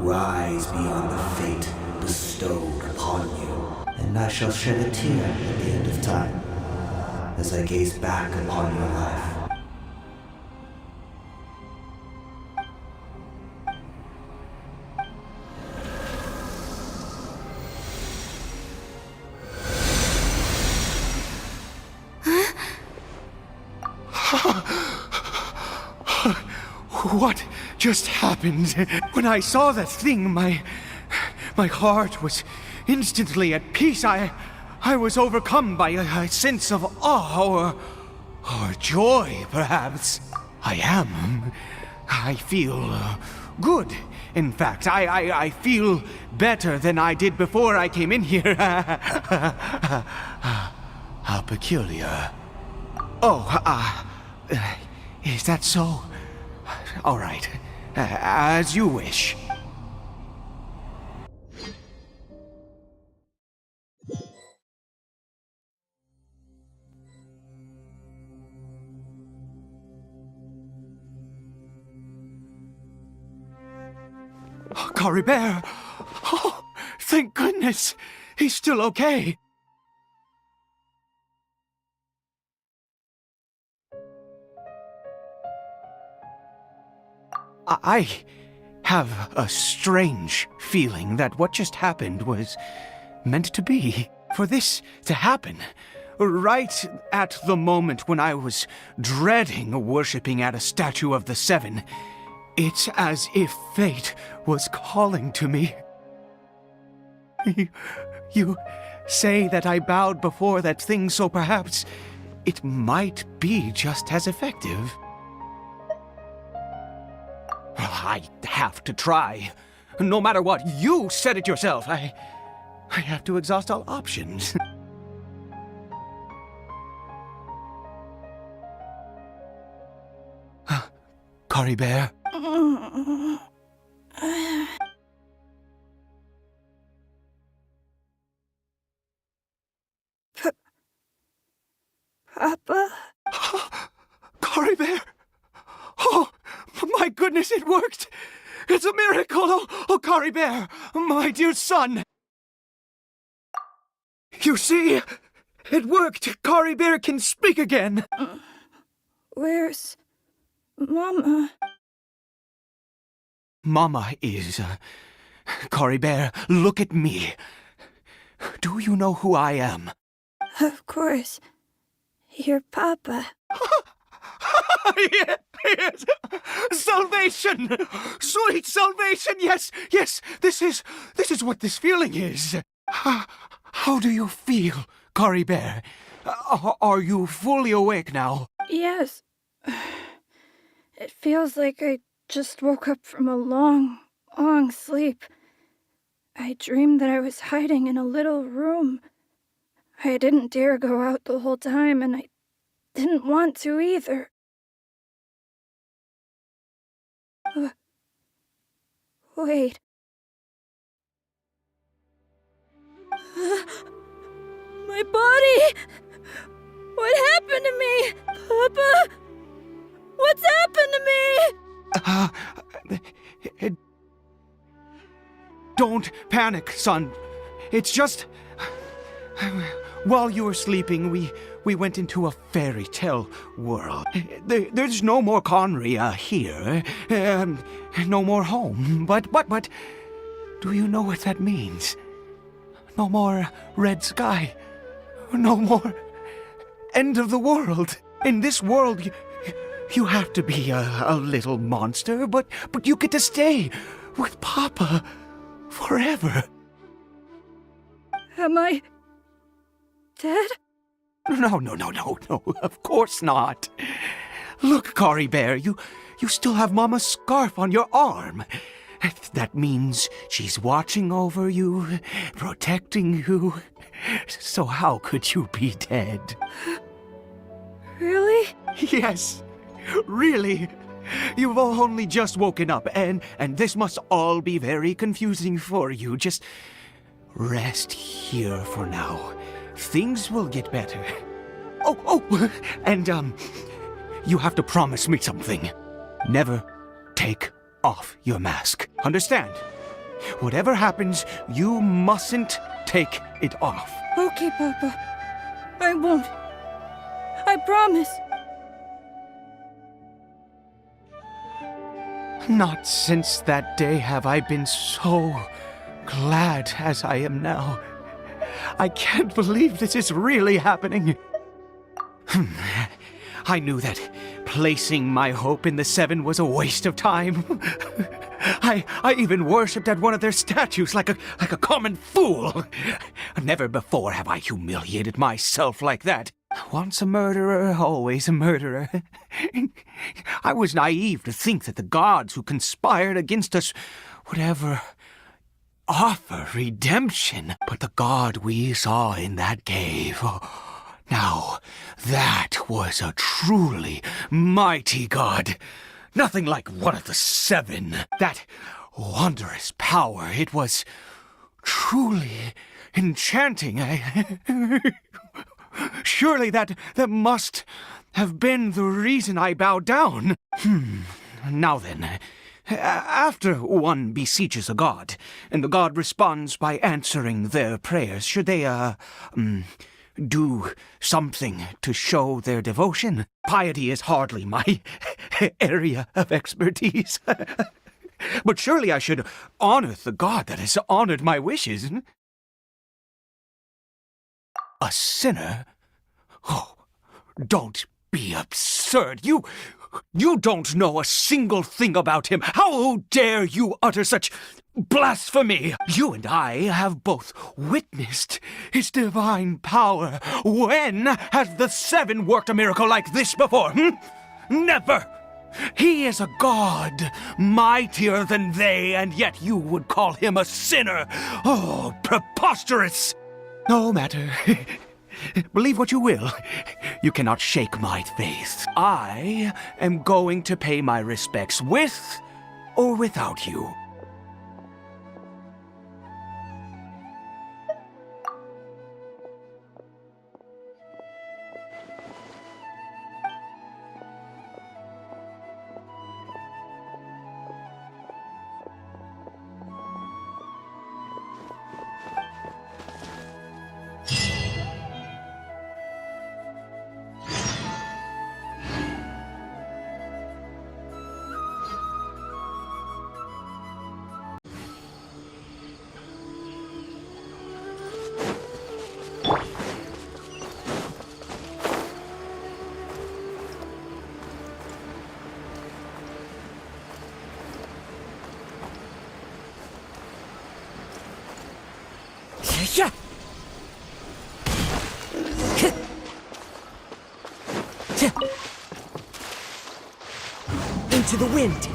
Rise beyond the fate bestowed upon you, and I shall shed a tear at the end of time, as I gaze back upon your life.
What just happened? When I saw that thing, my heart was instantly at peace. I was overcome by a sense of awe or joy, perhaps. I feel good. In fact, I feel better than I did before I came in here. How peculiar. Oh, is that so? All right, as you wish. Oh, Caribert! Oh, thank goodness! He's still okay! I have a strange feeling that what just happened was meant to be. For this to happen, right at the moment when I was dreading worshipping at a statue of the Seven, it's as if fate was calling to me. You say that I bowed before that thing, so perhaps it might be just as effective. I have to try. No matter what, you said it yourself. I have to exhaust all options. Caribert?
Papa?
Caribert! Oh, my goodness, it worked! It's a miracle! Oh, Caribert, my dear son! You see, it worked! Caribert can speak again!
Where's Mama?
Mama is... Caribert, look at me. Do you know who I am?
Of course. Your Papa.
Yes! Salvation! Sweet salvation! Yes! This is what this feeling is. How do you feel, Caribert? Are you fully awake now?
Yes. It feels like I just woke up from a long, long sleep. I dreamed that I was hiding in a little room. I didn't dare go out the whole time, and I didn't want to either. Wait. My body! What happened to me? Papa? What's happened to me?
Don't panic, son. It's just... While you were sleeping, we went into a fairy tale world. There's no more Conry here. No more home. But, do you know what that means? No more red sky. No more end of the world. In this world, you have to be a little monster, but you get to stay with Papa forever.
Am I dead?
No, of course not. Look, Caribert, you still have Mama's scarf on your arm. That means she's watching over you, protecting you. So how could you be dead?
Really?
Yes, really. You've only just woken up, and this must all be very confusing for you. Just rest here for now. Things will get better. Oh, and you have to promise me something. Never take off your mask. Understand? Whatever happens, you mustn't take it off.
Okay, Papa. I won't. I promise.
Not since that day have I been so glad as I am now. I can't believe this is really happening. I knew that placing my hope in the Seven was a waste of time. I even worshipped at one of their statues like a common fool. Never before have I humiliated myself like that. Once a murderer, always a murderer. I was naive to think that the gods who conspired against us would ever offer redemption. But the god we saw in that cave, now that was a truly mighty god. Nothing like one of the Seven. That wondrous power, it was truly enchanting. Surely that must have been the reason I bowed down. Now then, after one beseeches a god, and the god responds by answering their prayers, should they, do something to show their devotion? Piety is hardly my area of expertise. But surely I should honor the god that has honored my wishes. A sinner? Oh, don't be absurd. You don't know a single thing about him. How dare you utter such blasphemy? You and I have both witnessed his divine power. When has the Seven worked a miracle like this before? Never! He is a god, mightier than they, and yet you would call him a sinner. Oh, preposterous! No matter. Believe what you will. You cannot shake my faith. I am going to pay my respects with or without you.
Yeah. Into the wind.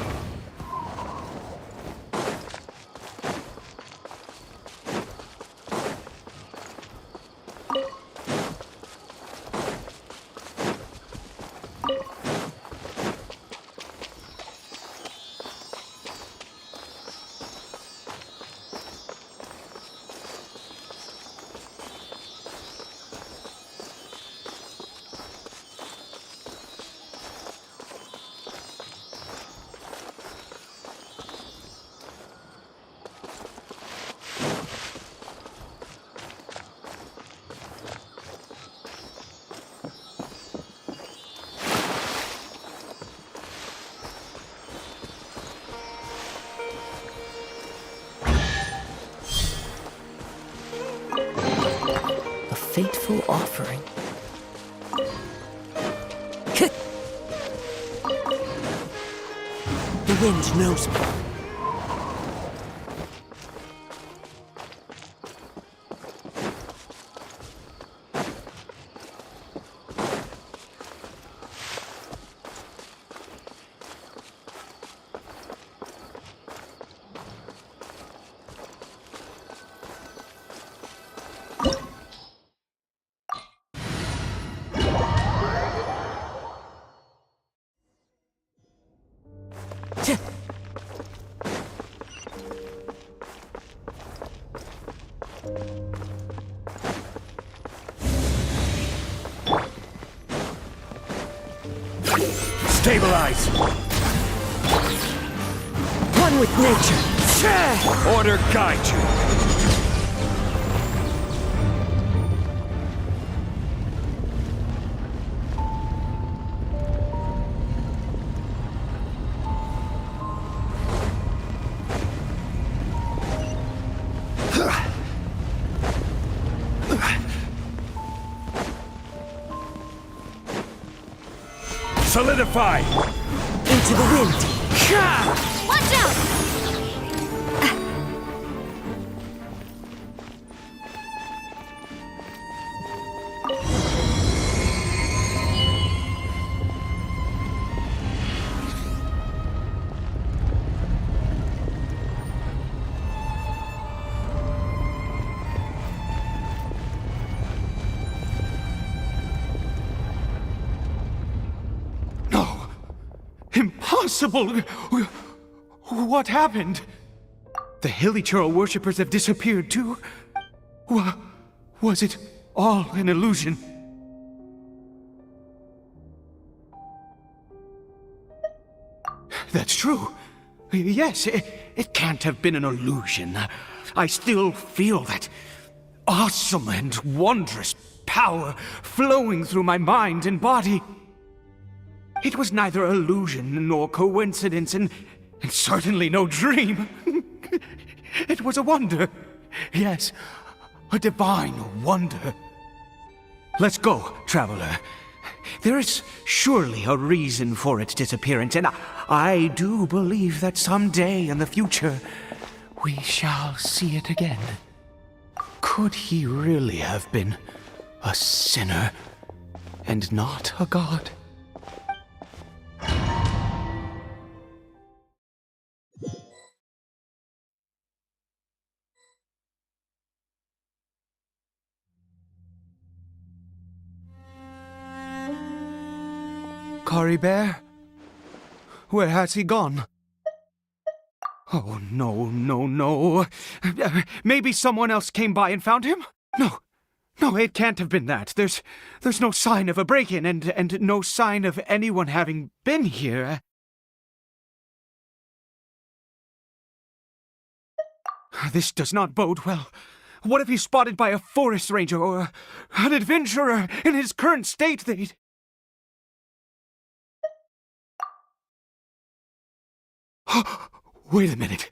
Fateful offering.
The wind knows me.
Stabilize!
One with nature.
Order guide you! Solidify!
Into the wind.
Watch out!
No! Impossible! What happened? The Hilichurl worshippers have disappeared too? Was it all an illusion? That's true. Yes, it can't have been an illusion. I still feel that awesome and wondrous power flowing through my mind and body. It was neither illusion nor coincidence, and certainly no dream. It was a wonder. Yes, a divine wonder. Let's go, traveler. There is surely a reason for its disappearance, and I do believe that someday in the future we shall see it again. Could he really have been a sinner and not a god? Caribert? Where has he gone? Oh, no. Maybe someone else came by and found him? No, it can't have been that. There's no sign of a break-in and no sign of anyone having been here. This does not bode well. What if he's spotted by a forest ranger or an adventurer in his current state? Wait a minute.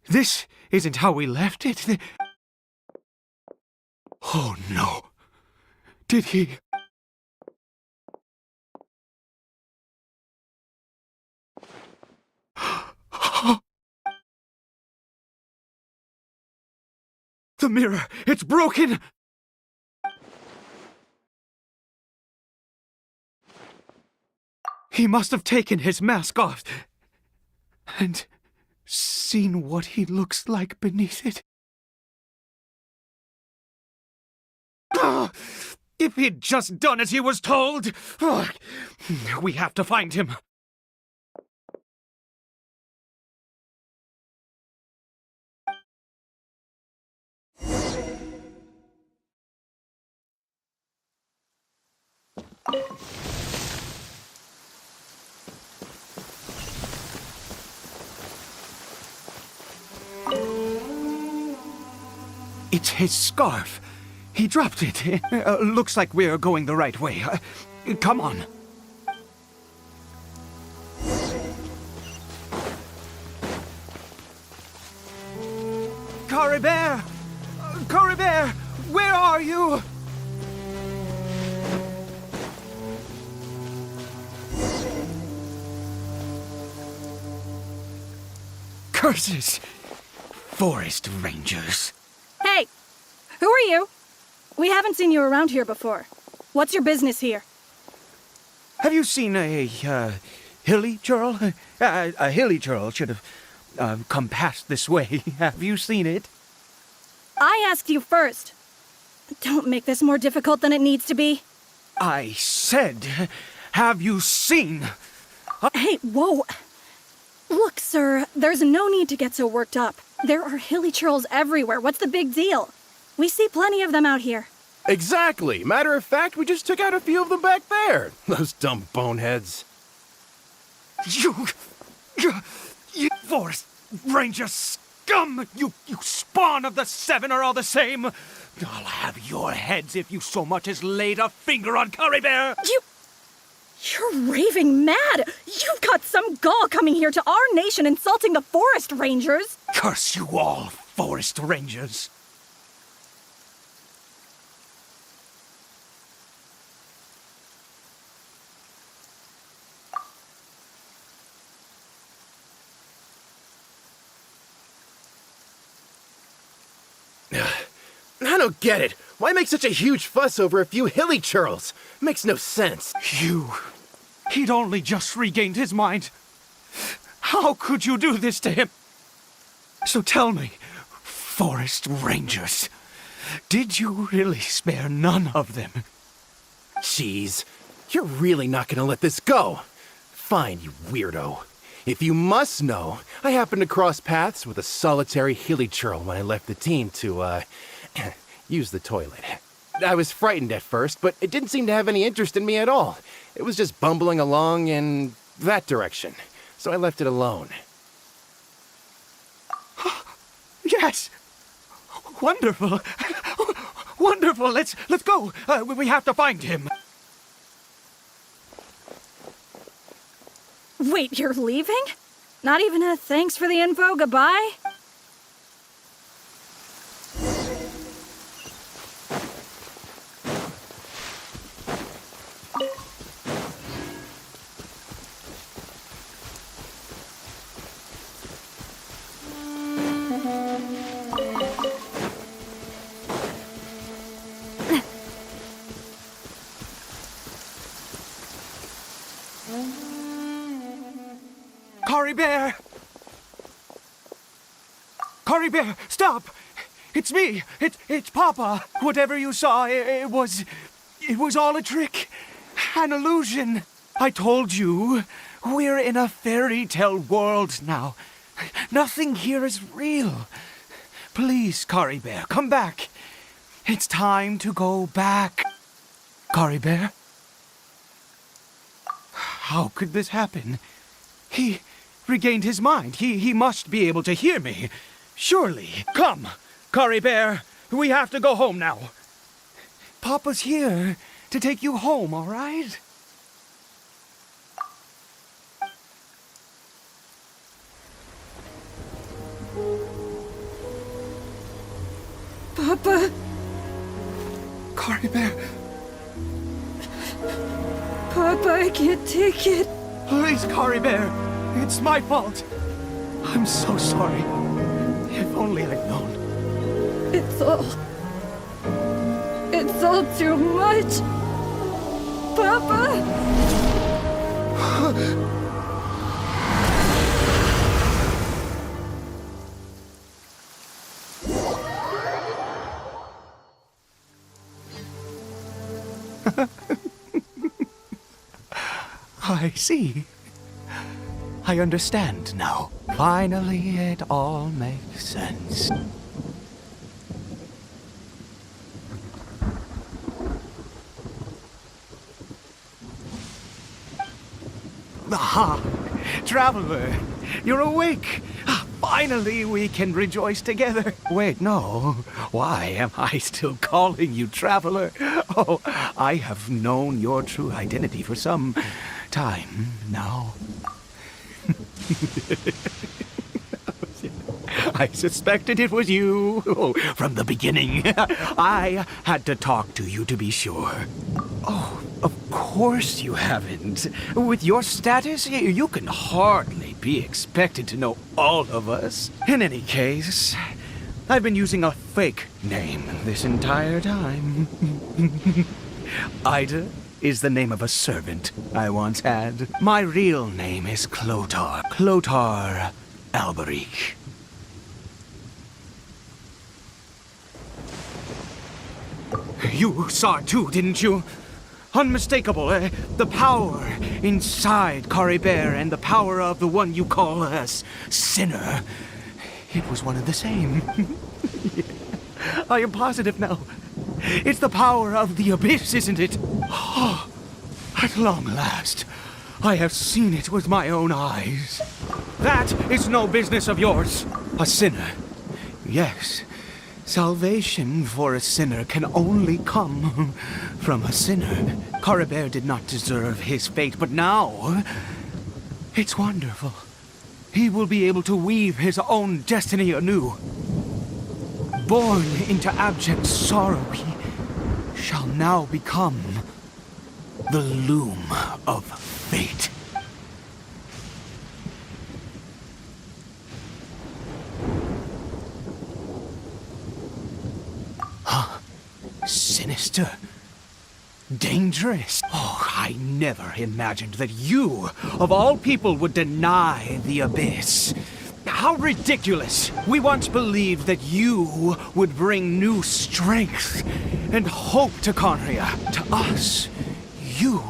This isn't how we left it. Oh no. Did he... The mirror! It's broken! He must have taken his mask off and seen what he looks like beneath it. If he'd just done as he was told! We have to find him. It's his scarf. He dropped it. Looks like we're going the right way. Come on. Caribert! Caribert! Where are you? Curses! Forest rangers.
Hey! Who are you? We haven't seen you around here before. What's your business here?
Have you seen a Hilichurl? A Hilichurl should have come past this way. Have you seen it?
I asked you first. Don't make this more difficult than it needs to be.
I said, have you seen?
Hey, whoa! Look, sir, there's no need to get so worked up. There are Hilichurls everywhere. What's the big deal? We see plenty of them out here.
Exactly. Matter of fact, we just took out a few of them back there. Those dumb boneheads.
You Forest Ranger scum! You spawn of the Seven are all the same! I'll have your heads if you so much as laid a finger on Caribert!
You're raving mad! You've got some gall coming here to our nation insulting the Forest Rangers!
Curse you all, Forest Rangers!
I don't get it. Why make such a huge fuss over a few hilly churls? Makes no sense.
He'd only just regained his mind. How could you do this to him? So tell me, Forest Rangers, did you really spare none of them?
Jeez, you're really not gonna let this go. Fine, you weirdo. If you must know, I happened to cross paths with a solitary hilly churl when I left the team to, use the toilet. I was frightened at first, but it didn't seem to have any interest in me at all. It was just bumbling along in that direction, so I left it alone.
Yes! Wonderful! Wonderful! Let's go! We have to find him!
Wait, you're leaving? Not even a thanks for the info, goodbye?
Caribert! Caribert, stop! It's me! It's Papa! Whatever you saw, it was all a trick. An illusion. I told you, we're in a fairy tale world now. Nothing here is real. Please, Caribert, come back. It's time to go back. Caribert? How could this happen? He regained his mind. He must be able to hear me. Surely. Come, Caribert. We have to go home now. Papa's here to take you home, all right?
Papa!
Caribert,
Papa, I can't take it.
please, Caribert. It's my fault. I'm so sorry. If only I'd known.
It's all too much. Papa!
I see. I understand now. Finally, it all makes sense. Aha! Traveler, you're awake! Finally, we can rejoice together. Wait, no. Why am I still calling you Traveler? Oh, I have known your true identity for some time now. I suspected it was you from the beginning. I had to talk to you to be sure. Oh, of course you haven't. With your status, you can hardly be expected to know all of us. In any case, I've been using a fake name this entire time. Ida is the name of a servant I once had. My real name is Clotar. Clotar Alberic. You saw it too, didn't you? Unmistakable, the power inside Caribert and the power of the one you call a sinner. It was one and the same. I am positive now. It's the power of the abyss, isn't it? Oh, at long last, I have seen it with my own eyes. That is no business of yours. A sinner. Yes, salvation for a sinner can only come from a sinner. Caribert did not deserve his fate, but now it's wonderful. He will be able to weave his own destiny anew. Born into abject sorrow, he shall now become the loom of fate. Huh? Sinister. Dangerous. Oh, I never imagined that you, of all people, would deny the abyss. How ridiculous! We once believed that you would bring new strength and hope to Conria. To us, you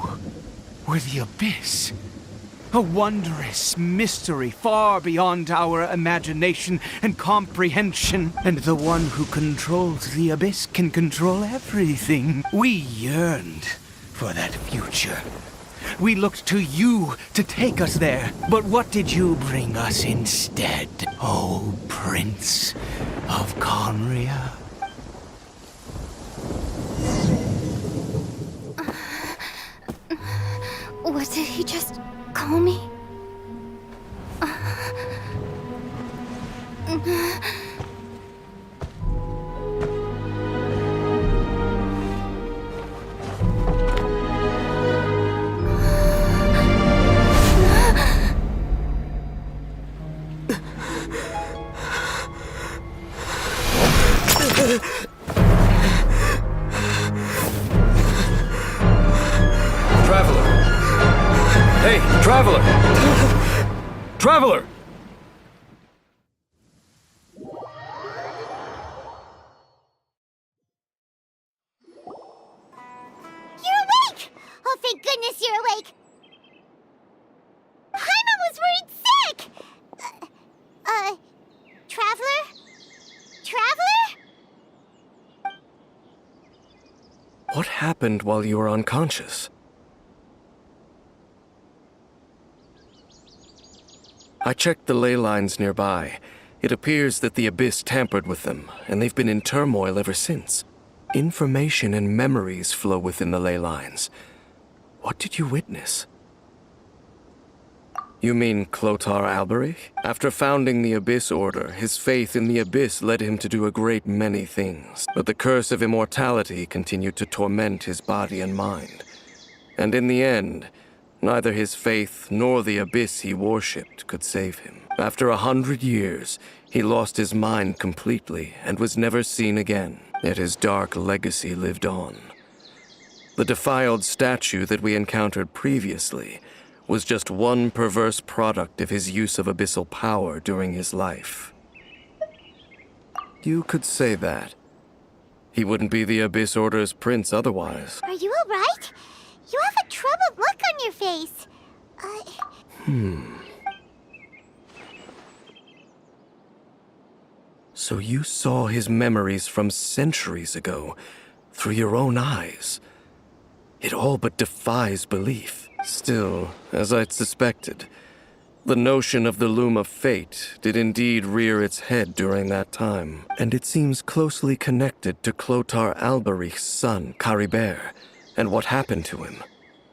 were the abyss. A wondrous mystery far beyond our imagination and comprehension. And the one who controls the abyss can control everything. We yearned for that future. We looked to you to take us there. But what did you bring us instead, oh Prince of Conria?
What did he just call me?
Traveler! Hey, Traveler! Traveler!
You're awake! Oh, thank goodness you're awake! Paimon was worried sick! Traveler? Traveler?
What happened while you were unconscious? I checked the ley lines nearby. It appears that the Abyss tampered with them, and they've been in turmoil ever since. Information and memories flow within the ley lines. What did you witness? You mean Clotar Alberich? After founding the Abyss Order, his faith in the Abyss led him to do a great many things. But the curse of immortality continued to torment his body and mind. And in the end, neither his faith nor the Abyss he worshipped could save him. After 100 years, he lost his mind completely and was never seen again. Yet his dark legacy lived on. The defiled statue that we encountered previously was just one perverse product of his use of abyssal power during his life. You could say that. He wouldn't be the Abyss Order's prince otherwise.
Are you alright? You have a troubled look on your face.
So you saw his memories from centuries ago, through your own eyes. It all but defies belief. Still, as I'd suspected, the notion of the Loom of Fate did indeed rear its head during that time, and it seems closely connected to Clotar Alberich's son, Caribert, and what happened to him.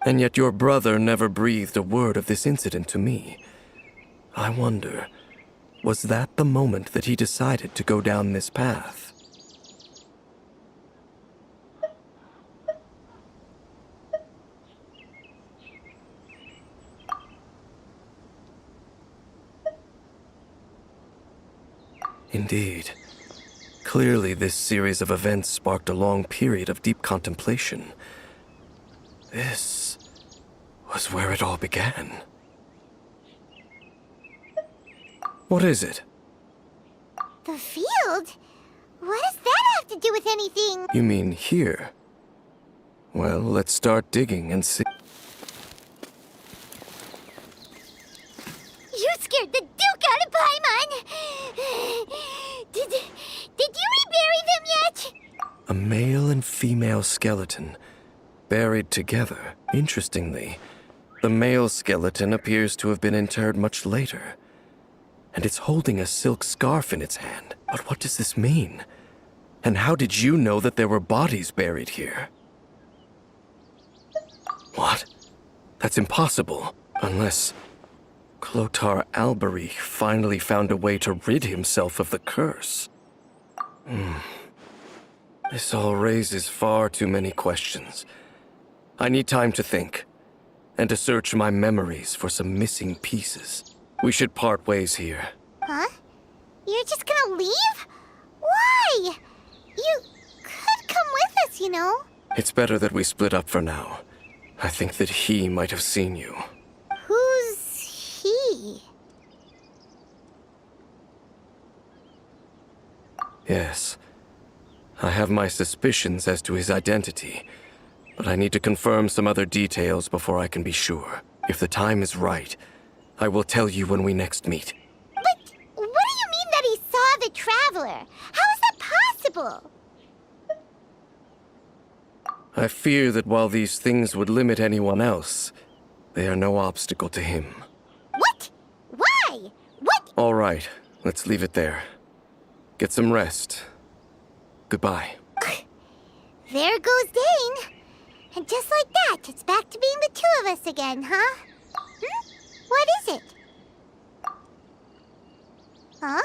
And yet your brother never breathed a word of this incident to me. I wonder, was that the moment that he decided to go down this path? Indeed. Clearly, this series of events sparked a long period of deep contemplation. This was where it all began. What is it?
The field? What does that have to do with anything?
You mean here? Well, let's start digging and see.
You scared the Duke out of Paimon! Did you rebury them yet?
A male and female skeleton, buried together. Interestingly, The male skeleton appears to have been interred much later. And it's holding a silk scarf in its hand. But what does this mean? And how did you know that there were bodies buried here? What? That's impossible. Unless Clotar Albery finally found a way to rid himself of the curse. This all raises far too many questions. I need time to think, and to search my memories for some missing pieces. We should part ways here.
Huh? You're just gonna leave? Why? You could come with us, you know.
It's better that we split up for now. I think that he might have seen you.
Who's he?
Yes. I have my suspicions as to his identity, but I need to confirm some other details before I can be sure. If the time is right, I will tell you when we next meet.
But what do you mean that he saw the Traveler? How is that possible?
I fear that while these things would limit anyone else, they are no obstacle to him.
What? Why? What?
All right, let's leave it there. Get some rest. Goodbye.
There goes Dane. And just like that, it's back to being the two of us again, huh? What is it? Huh?